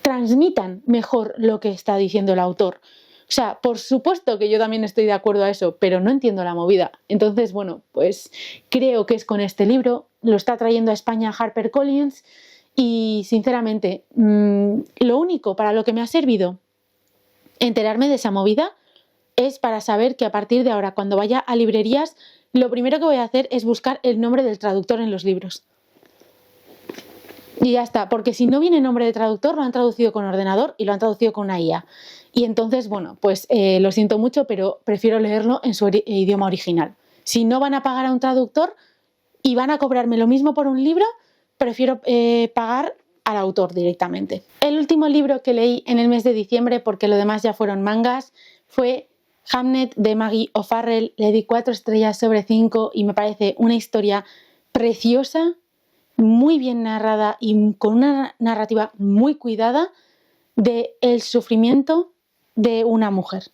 transmitan mejor lo que está diciendo el autor. O sea, por supuesto que yo también estoy de acuerdo a eso, pero no entiendo la movida. Entonces, pues creo que es con este libro, lo está trayendo a España HarperCollins, y sinceramente, lo único para lo que me ha servido enterarme de esa movida es para saber que a partir de ahora, cuando vaya a librerías, lo primero que voy a hacer es buscar el nombre del traductor en los libros. Y ya está, porque si no viene nombre de traductor, lo han traducido con ordenador y lo han traducido con una IA. Y entonces, pues lo siento mucho, pero prefiero leerlo en su idioma original. Si no van a pagar a un traductor y van a cobrarme lo mismo por un libro, prefiero pagar al autor directamente. El último libro que leí en el mes de diciembre, porque lo demás ya fueron mangas, fue Hamnet de Maggie O'Farrell. Le di 4 estrellas sobre 5 y me parece una historia preciosa, muy bien narrada y con una narrativa muy cuidada del sufrimiento de una mujer.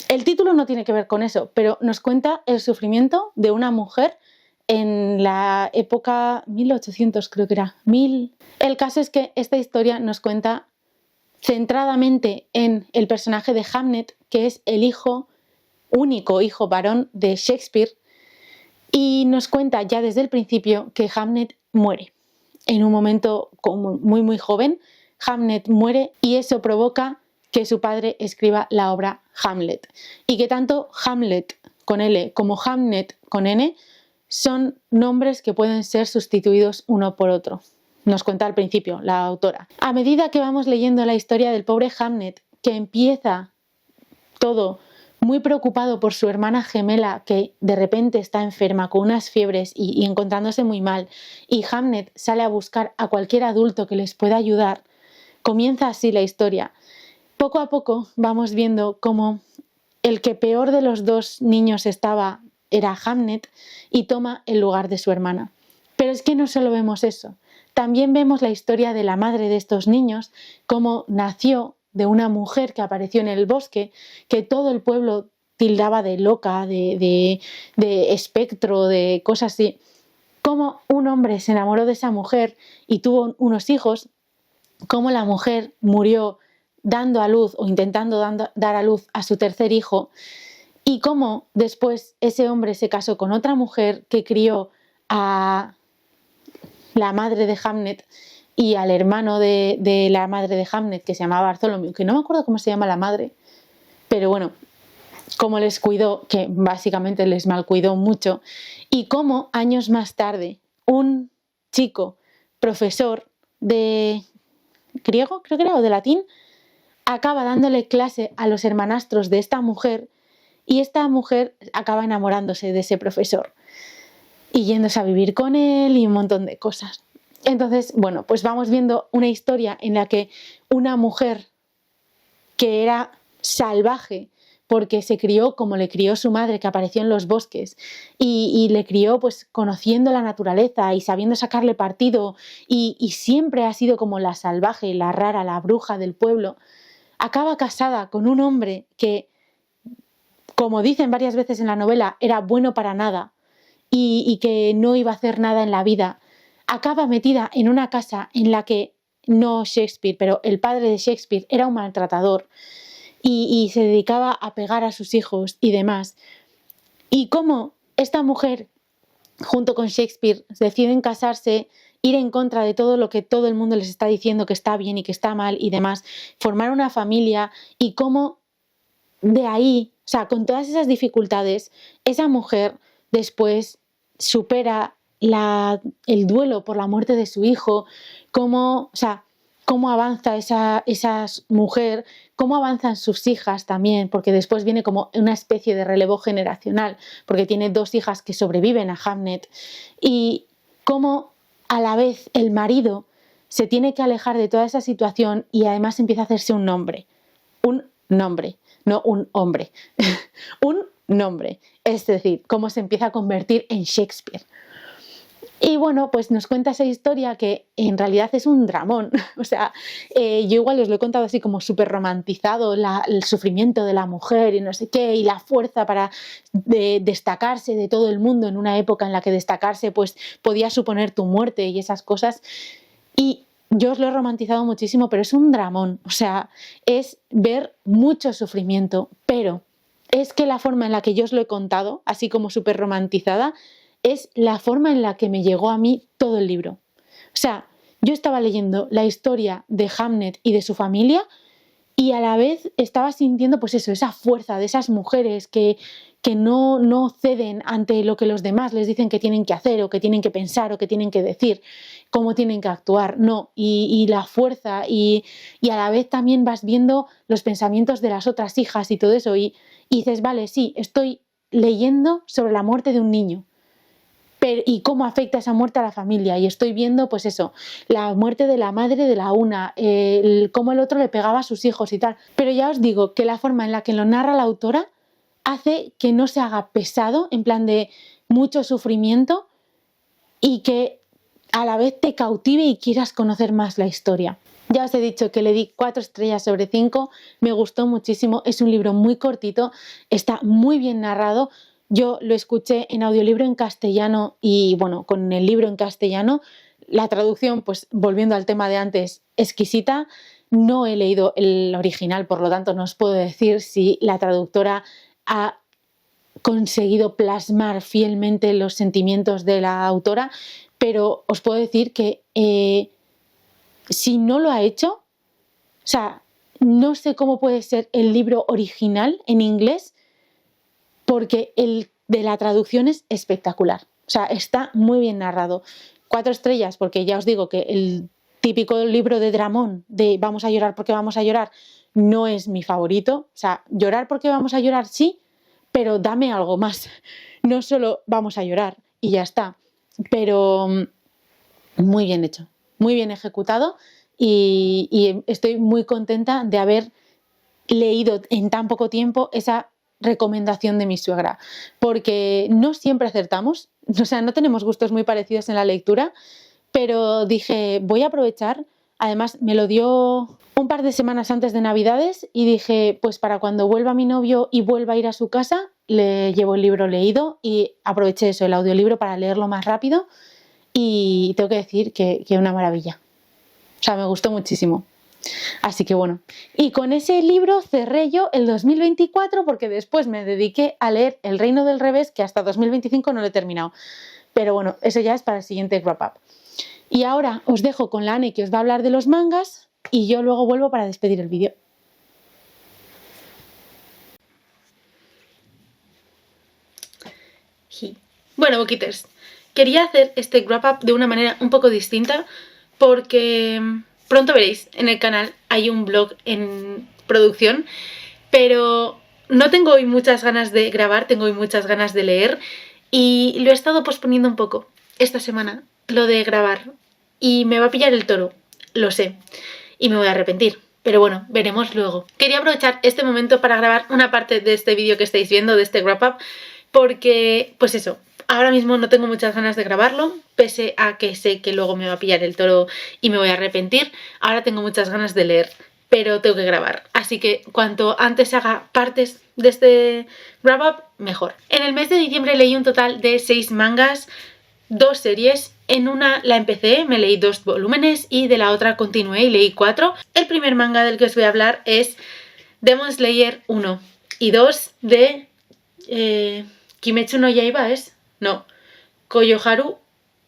El título no tiene que ver con eso, pero nos cuenta el sufrimiento de una mujer en la época 1800, creo que era, 1000. El caso es que esta historia nos cuenta centradamente en el personaje de Hamnet, que es el único hijo varón de Shakespeare, y nos cuenta ya desde el principio que Hamnet muere. En un momento muy muy joven, Hamnet muere, y eso provoca que su padre escriba la obra Hamlet, y que tanto Hamlet con L como Hamnet con N son nombres que pueden ser sustituidos uno por otro. Nos cuenta al principio la autora. A medida que vamos leyendo la historia del pobre Hamnet, que empieza todo muy preocupado por su hermana gemela, que de repente está enferma con unas fiebres y encontrándose muy mal, y Hamnet sale a buscar a cualquier adulto que les pueda ayudar, comienza así la historia. Poco a poco vamos viendo cómo el que peor de los dos niños estaba era Hamnet, y toma el lugar de su hermana. Pero es que no solo vemos eso. También vemos la historia de la madre de estos niños, cómo nació de una mujer que apareció en el bosque, que todo el pueblo tildaba de loca, de espectro, de cosas así. cómo un hombre se enamoró de esa mujer y tuvo unos hijos, cómo la mujer murió dando a luz o intentando dar a luz a su tercer hijo, y cómo después ese hombre se casó con otra mujer que crió a la madre de Hamnet y al hermano de la madre de Hamnet, que se llamaba Bartholomew, que no me acuerdo cómo se llama la madre, pero bueno, cómo les cuidó, que básicamente les malcuidó mucho, y cómo años más tarde un chico profesor de griego, creo que era, o de latín, acaba dándole clase a los hermanastros de esta mujer, y esta mujer acaba enamorándose de ese profesor y yéndose a vivir con él y un montón de cosas. Entonces, bueno, pues vamos viendo una historia en la que una mujer que era salvaje porque se crió como le crió su madre, que apareció en los bosques, y le crió pues conociendo la naturaleza y sabiendo sacarle partido, y siempre ha sido como la salvaje, la rara, la bruja del pueblo, acaba casada con un hombre que, como dicen varias veces en la novela, era bueno para nada y que no iba a hacer nada en la vida. Acaba metida en una casa en la que, no Shakespeare, pero el padre de Shakespeare era un maltratador y se dedicaba a pegar a sus hijos y demás. Y cómo esta mujer, junto con Shakespeare, deciden casarse, ir en contra de todo lo que todo el mundo les está diciendo que está bien y que está mal y demás, formar una familia, y cómo de ahí, o sea, con todas esas dificultades, esa mujer después supera el duelo por la muerte de su hijo, cómo avanza esa mujer, cómo avanzan sus hijas también, porque después viene como una especie de relevo generacional, porque tiene 2 hijas que sobreviven a Hamnet, y cómo a la vez el marido se tiene que alejar de toda esa situación y además empieza a hacerse un nombre, no un hombre, un nombre, es decir, cómo se empieza a convertir en Shakespeare. Y bueno, pues nos cuenta esa historia que en realidad es un dramón. O sea, yo igual os lo he contado así como súper romantizado, el sufrimiento de la mujer y no sé qué, y la fuerza para destacarse de todo el mundo en una época en la que destacarse pues podía suponer tu muerte y esas cosas. Y yo os lo he romantizado muchísimo, pero es un dramón. O sea, es ver mucho sufrimiento, pero es que la forma en la que yo os lo he contado, así como súper romantizada, es la forma en la que me llegó a mí todo el libro. O sea, yo estaba leyendo la historia de Hamnet y de su familia y a la vez estaba sintiendo pues eso, esa fuerza de esas mujeres que no ceden ante lo que los demás les dicen que tienen que hacer o que tienen que pensar o que tienen que decir, cómo tienen que actuar, no, y la fuerza y a la vez también vas viendo los pensamientos de las otras hijas y todo eso y dices, vale, sí, estoy leyendo sobre la muerte de un niño. Y cómo afecta esa muerte a la familia, y estoy viendo pues eso, la muerte de la madre de la una, cómo el otro le pegaba a sus hijos y tal, pero ya os digo que la forma en la que lo narra la autora hace que no se haga pesado, en plan de mucho sufrimiento, y que a la vez te cautive y quieras conocer más la historia. Ya os he dicho que le di 4 estrellas sobre 5, me gustó muchísimo, es un libro muy cortito, está muy bien narrado. Yo lo escuché en audiolibro en castellano y bueno, con el libro en castellano, la traducción, pues volviendo al tema de antes, exquisita. No he leído el original, por lo tanto no os puedo decir si la traductora ha conseguido plasmar fielmente los sentimientos de la autora, pero os puedo decir que si no lo ha hecho, o sea, no sé cómo puede ser el libro original en inglés, porque el de la traducción es espectacular. O sea, está muy bien narrado. 4 estrellas, porque ya os digo que el típico libro de dramón, de vamos a llorar porque vamos a llorar, no es mi favorito. O sea, llorar porque vamos a llorar sí, pero dame algo más. No solo vamos a llorar y ya está. Pero muy bien hecho, muy bien ejecutado y estoy muy contenta de haber leído en tan poco tiempo esa recomendación de mi suegra, porque no siempre acertamos, o sea, no tenemos gustos muy parecidos en la lectura, pero dije, voy a aprovechar. Además, me lo dio un par de semanas antes de Navidades y dije, pues para cuando vuelva mi novio y vuelva a ir a su casa, le llevo el libro leído y aproveché eso, el audiolibro, para leerlo más rápido. y tengo que decir que una maravilla. O sea, me gustó muchísimo. Así que bueno, y con ese libro cerré yo el 2024 porque después me dediqué a leer El Reino del Revés, que hasta 2025 no lo he terminado. Pero bueno, eso ya es para el siguiente wrap up. Y ahora os dejo con la Ane, que os va a hablar de los mangas, y yo luego vuelvo para despedir el vídeo. Bueno, Bookiters, quería hacer este wrap up de una manera un poco distinta porque pronto veréis, en el canal hay un vlog en producción, pero no tengo hoy muchas ganas de grabar, tengo hoy muchas ganas de leer y lo he estado posponiendo un poco esta semana, lo de grabar, y me va a pillar el toro, lo sé, y me voy a arrepentir. Pero bueno, veremos luego. Quería aprovechar este momento para grabar una parte de este vídeo que estáis viendo, de este wrap up, porque, pues eso, ahora mismo no tengo muchas ganas de grabarlo, pese a que sé que luego me va a pillar el toro y me voy a arrepentir. Ahora tengo muchas ganas de leer, pero tengo que grabar. Así que cuanto antes haga partes de este wrap up, mejor. En el mes de diciembre leí un total de 6 mangas, 2 series. En una la empecé, me leí 2 volúmenes y de la otra continué y leí 4. El primer manga del que os voy a hablar es Demon Slayer 1 y 2 de... Kimetsu no Yaiba es... No. Koyoharu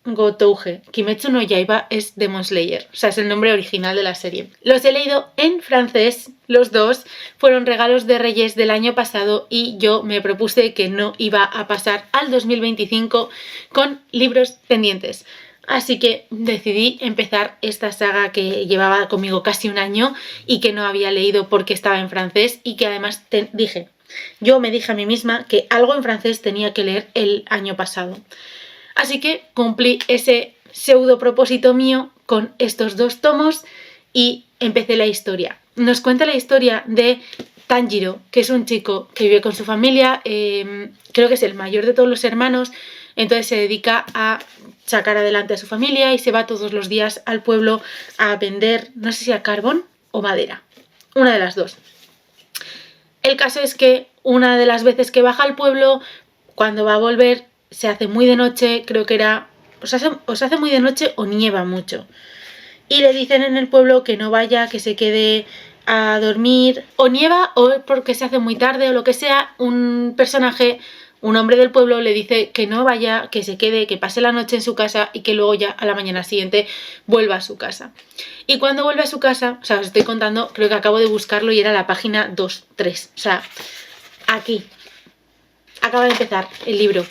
Gotouge. Kimetsu no Yaiba es Demon Slayer. O sea, es el nombre original de la serie. Los he leído en francés, los dos. Fueron regalos de Reyes del año pasado y yo me propuse que no iba a pasar al 2025 con libros pendientes. Así que decidí empezar esta saga que llevaba conmigo casi un año y que no había leído porque estaba en francés y que además yo me dije a mí misma que algo en francés tenía que leer el año pasado. Así que cumplí ese pseudo propósito mío con estos 2 tomos y empecé la historia. Nos cuenta la historia de Tanjiro, que es un chico que vive con su familia, creo que es el mayor de todos los hermanos, entonces se dedica a sacar adelante a su familia y se va todos los días al pueblo a vender, no sé si a carbón o madera, una de las dos. El caso es que una de las veces que baja al pueblo, cuando va a volver, se hace muy de noche, creo que era... O se hace muy de noche o nieva mucho. Y le dicen en el pueblo que no vaya, que se quede a dormir. O nieva o porque se hace muy tarde o lo que sea, un personaje, un hombre del pueblo le dice que no vaya, que se quede, que pase la noche en su casa y que luego ya a la mañana siguiente vuelva a su casa. Y cuando vuelve a su casa, o sea, os estoy contando, creo que acabo de buscarlo y era la página 2-3. O sea, aquí. Acaba de empezar el libro.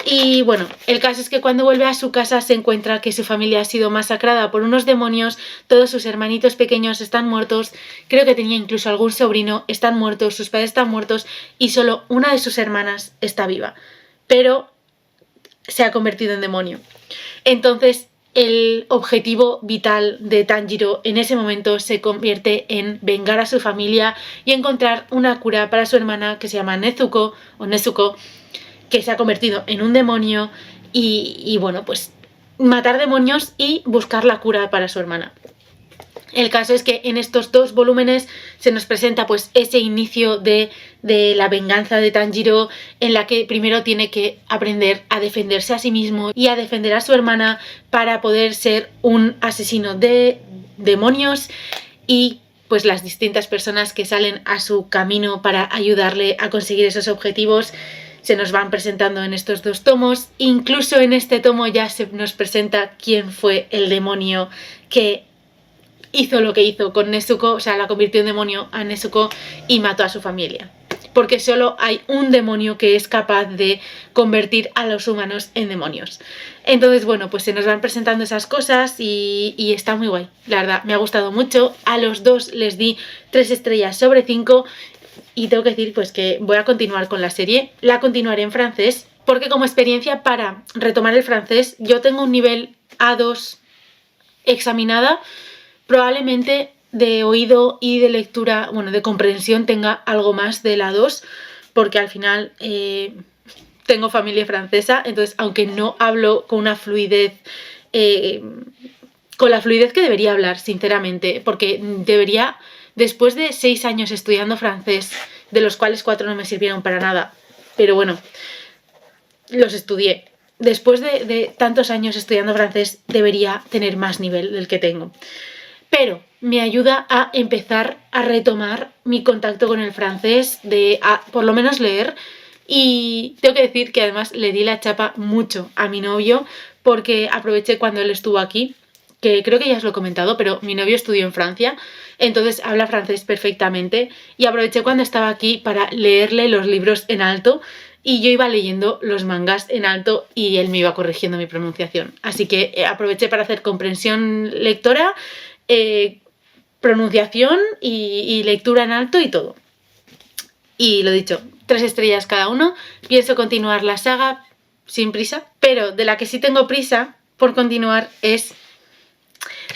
Y bueno, el caso es que cuando vuelve a su casa se encuentra que su familia ha sido masacrada por unos demonios, todos sus hermanitos pequeños están muertos, creo que tenía incluso algún sobrino, están muertos, sus padres están muertos y solo una de sus hermanas está viva, pero se ha convertido en demonio. Entonces el objetivo vital de Tanjiro en ese momento se convierte en vengar a su familia y encontrar una cura para su hermana que se llama Nezuko, que se ha convertido en un demonio y bueno, pues matar demonios y buscar la cura para su hermana. El caso es que en estos 2 volúmenes se nos presenta pues ese inicio de la venganza de Tanjiro, en la que primero tiene que aprender a defenderse a sí mismo y a defender a su hermana para poder ser un asesino de demonios, y pues las distintas personas que salen a su camino para ayudarle a conseguir esos objetivos se nos van presentando en estos 2 tomos. Incluso en este tomo ya se nos presenta quién fue el demonio que hizo lo que hizo con Nezuko, o sea, la convirtió en demonio a Nezuko y mató a su familia. Porque solo hay un demonio que es capaz de convertir a los humanos en demonios. Entonces, bueno, pues se nos van presentando esas cosas y está muy guay. La verdad, me ha gustado mucho. A los 2 les di 3 estrellas sobre 5 y tengo que decir pues que voy a continuar con la serie. La continuaré en francés porque como experiencia para retomar el francés, yo tengo un nivel A2 examinada. Probablemente de oído y de lectura, bueno, de comprensión tenga algo más de la 2, porque al final tengo familia francesa, entonces aunque no hablo con una fluidez, con la fluidez que debería hablar, sinceramente, porque debería, después de 6 años estudiando francés, de los cuales 4 no me sirvieron para nada, pero bueno, los estudié. después de tantos años estudiando francés debería tener más nivel del que tengo. Pero me ayuda a empezar a retomar mi contacto con el francés, por lo menos leer. Y tengo que decir que además le di la chapa mucho a mi novio porque aproveché cuando él estuvo aquí, que creo que ya os lo he comentado, pero mi novio estudió en Francia, entonces habla francés perfectamente y aproveché cuando estaba aquí para leerle los libros en alto y yo iba leyendo los mangas en alto y él me iba corrigiendo mi pronunciación. Así que aproveché para hacer comprensión lectora, pronunciación y lectura en alto y todo. Y lo dicho, 3 estrellas cada uno. Pienso continuar la saga sin prisa, pero de la que sí tengo prisa por continuar es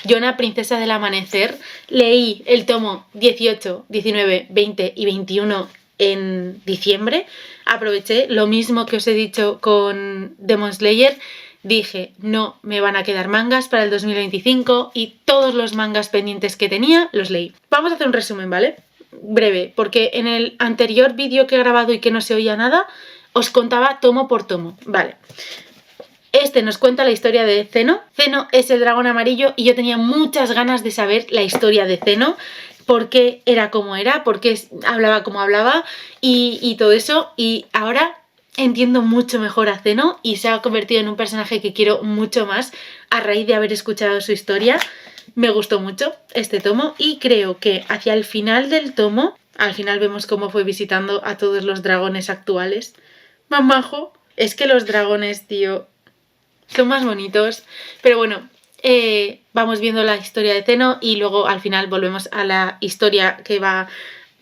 Yona, Princesa del Amanecer. Leí el tomo 18, 19, 20 y 21 en diciembre. Aproveché, lo mismo que os he dicho con Demon Slayer. Dije, no me van a quedar mangas para el 2025 y todos los mangas pendientes que tenía los leí. Vamos a hacer un resumen, ¿vale? Breve, porque en el anterior vídeo que he grabado y que no se oía nada, os contaba tomo por tomo, ¿vale? Este nos cuenta la historia de Zeno. Zeno es el dragón amarillo y yo tenía muchas ganas de saber la historia de Zeno, por qué era como era, por qué hablaba como hablaba y todo eso. Y ahora entiendo mucho mejor a Zeno y se ha convertido en un personaje que quiero mucho más a raíz de haber escuchado su historia. Me gustó mucho este tomo y creo que hacia el final del tomo, al final vemos cómo fue visitando a todos los dragones actuales. Mamajo, es que los dragones, tío, son más bonitos. Pero bueno, vamos viendo la historia de Zeno y luego al final volvemos a la historia que va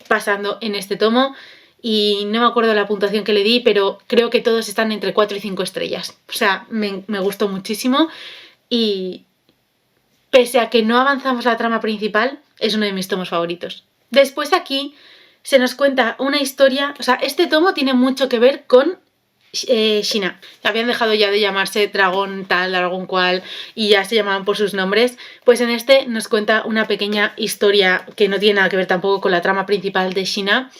pasando en este tomo. Y no me acuerdo la puntuación que le di, pero creo que todos están entre 4 y 5 estrellas. O sea, me gustó muchísimo y pese a que no avanzamos la trama principal, es uno de mis tomos favoritos. Después aquí se nos cuenta una historia, o sea, este tomo tiene mucho que ver con Shina. Habían dejado ya de llamarse dragón tal, dragón cual y ya se llamaban por sus nombres. Pues en este nos cuenta una pequeña historia que no tiene nada que ver tampoco con la trama principal de Shina,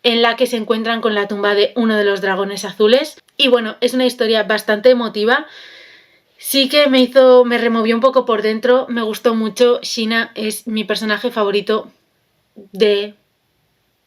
en la que se encuentran con la tumba de uno de los dragones azules. Y bueno, es una historia bastante emotiva. Sí que me removió un poco por dentro, me gustó mucho. Shina es mi personaje favorito de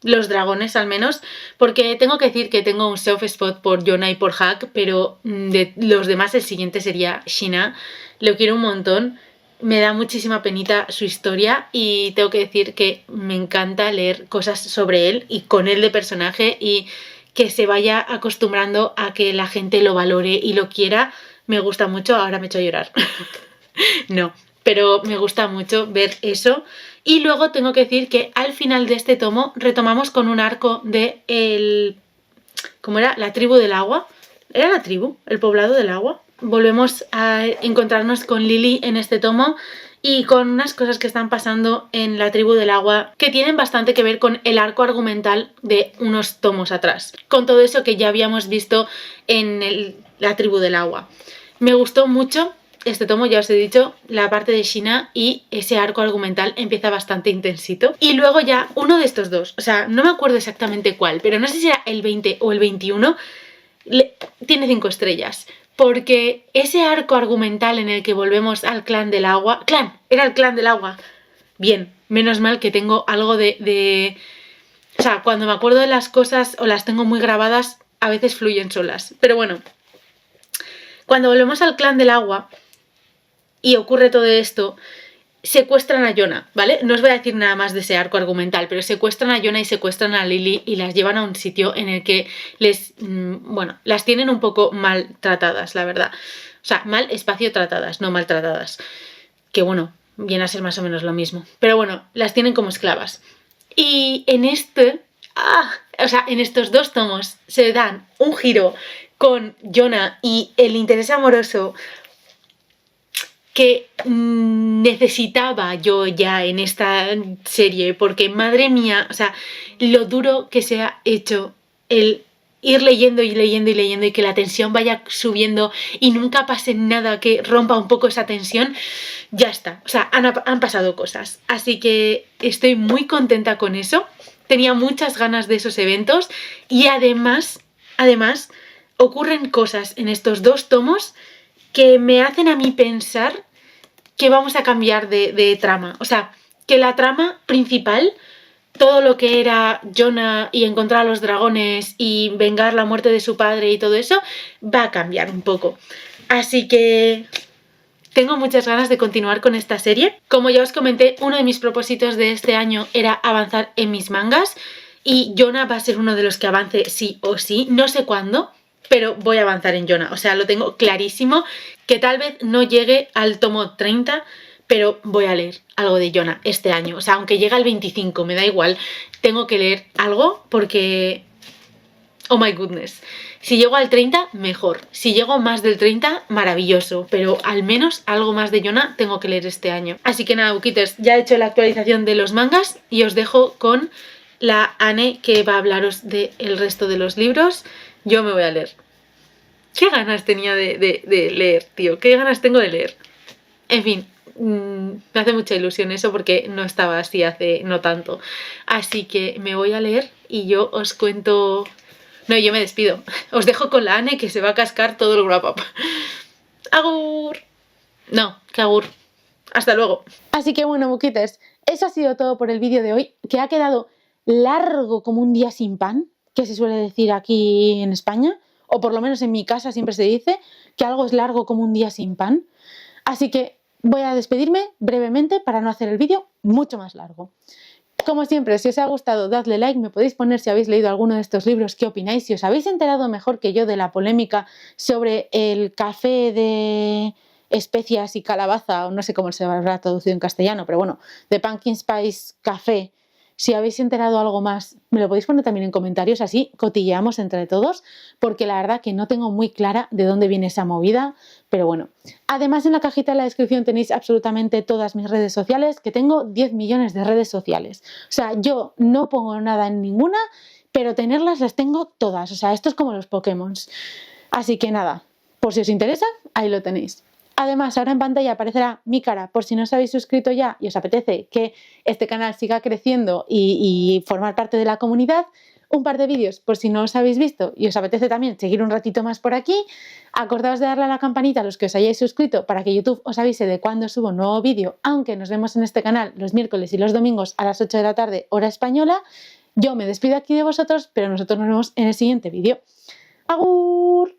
los dragones, al menos, porque tengo que decir que tengo un soft spot por Yona y por Hack, pero de los demás el siguiente sería Shina. Lo quiero un montón, me da muchísima penita su historia y tengo que decir que me encanta leer cosas sobre él y con él de personaje y que se vaya acostumbrando a que la gente lo valore y lo quiera. Me gusta mucho, ahora me he hecho llorar. No, pero me gusta mucho ver eso. Y luego tengo que decir que al final de este tomo retomamos con un arco de ¿cómo era? La tribu del agua. ¿Era la tribu? ¿El poblado del agua? Volvemos a encontrarnos con Lily en este tomo y con unas cosas que están pasando en la tribu del agua que tienen bastante que ver con el arco argumental de unos tomos atrás. Con todo eso que ya habíamos visto en la tribu del agua. Me gustó mucho este tomo, ya os he dicho, la parte de Shina y ese arco argumental empieza bastante intensito. Y luego ya uno de estos dos, o sea, no me acuerdo exactamente cuál, pero no sé si era el 20 o el 21, tiene 5 estrellas. Porque ese arco argumental en el que volvemos al clan del agua... Era el clan del agua. Bien, menos mal que tengo algo de... O sea, cuando me acuerdo de las cosas o las tengo muy grabadas, a veces fluyen solas. Pero bueno, cuando volvemos al clan del agua y ocurre todo esto, secuestran a Yona, ¿vale? No os voy a decir nada más de ese arco argumental, pero secuestran a Yona y secuestran a Lily y las llevan a un sitio en el que las tienen un poco maltratadas, la verdad. O sea, mal espacio tratadas, no maltratadas. Que bueno, viene a ser más o menos lo mismo. Pero bueno, las tienen como esclavas. Y en en estos dos tomos se dan un giro con Yona y el interés amoroso que necesitaba yo ya en esta serie, porque madre mía, o sea, lo duro que se ha hecho el ir leyendo y leyendo y leyendo y que la tensión vaya subiendo y nunca pase nada que rompa un poco esa tensión, ya está, o sea, han pasado cosas, así que estoy muy contenta con eso, tenía muchas ganas de esos eventos y además ocurren cosas en estos 2 tomos que me hacen a mí pensar que vamos a cambiar de trama. O sea, que la trama principal, todo lo que era Jonah y encontrar a los dragones y vengar la muerte de su padre y todo eso, va a cambiar un poco. Así que tengo muchas ganas de continuar con esta serie. Como ya os comenté, uno de mis propósitos de este año era avanzar en mis mangas y Jonah va a ser uno de los que avance sí o sí. No sé cuándo, pero voy a avanzar en Jonah. O sea, lo tengo clarísimo, que tal vez no llegue al tomo 30, pero voy a leer algo de Jonah este año. O sea, aunque llegue al 25, me da igual. Tengo que leer algo porque... oh my goodness. Si llego al 30, mejor. Si llego más del 30, maravilloso. Pero al menos algo más de Jonah tengo que leer este año. Así que nada, Bookkeepers, ya he hecho la actualización de los mangas y os dejo con la Anne que va a hablaros del resto de los libros. Yo me voy a leer. ¿Qué ganas tenía de leer, tío? ¿Qué ganas tengo de leer? En fin, me hace mucha ilusión eso porque no estaba así hace no tanto. Así que me voy a leer y yo os cuento... no, yo me despido. Os dejo con la Anne que se va a cascar todo el wrap up. ¡Agur! No, que agur. Hasta luego. Así que bueno, Bookkeepers, eso ha sido todo por el vídeo de hoy, que ha quedado largo como un día sin pan, que se suele decir aquí en España, o por lo menos en mi casa siempre se dice que algo es largo como un día sin pan. Así que voy a despedirme brevemente para no hacer el vídeo mucho más largo. Como siempre, si os ha gustado, dadle like, me podéis poner si habéis leído alguno de estos libros, qué opináis, si os habéis enterado mejor que yo de la polémica sobre el café de especias y calabaza, o no sé cómo se habrá traducido en castellano, pero bueno, de Pumpkin Spice Café. Si habéis enterado algo más, me lo podéis poner también en comentarios, así cotilleamos entre todos, porque la verdad que no tengo muy clara de dónde viene esa movida, pero bueno. Además, en la cajita de la descripción tenéis absolutamente todas mis redes sociales, que tengo 10 millones de redes sociales. O sea, yo no pongo nada en ninguna, pero tenerlas las tengo todas. O sea, esto es como los Pokémon. Así que nada, por si os interesa, ahí lo tenéis. Además, ahora en pantalla aparecerá mi cara por si no os habéis suscrito ya y os apetece que este canal siga creciendo y formar parte de la comunidad. Un par de vídeos por si no os habéis visto y os apetece también seguir un ratito más por aquí. Acordaos de darle a la campanita a los que os hayáis suscrito para que YouTube os avise de cuando subo un nuevo vídeo, aunque nos vemos en este canal los miércoles y los domingos a las 8 de la tarde, hora española. Yo me despido aquí de vosotros, pero nosotros nos vemos en el siguiente vídeo. ¡Agur!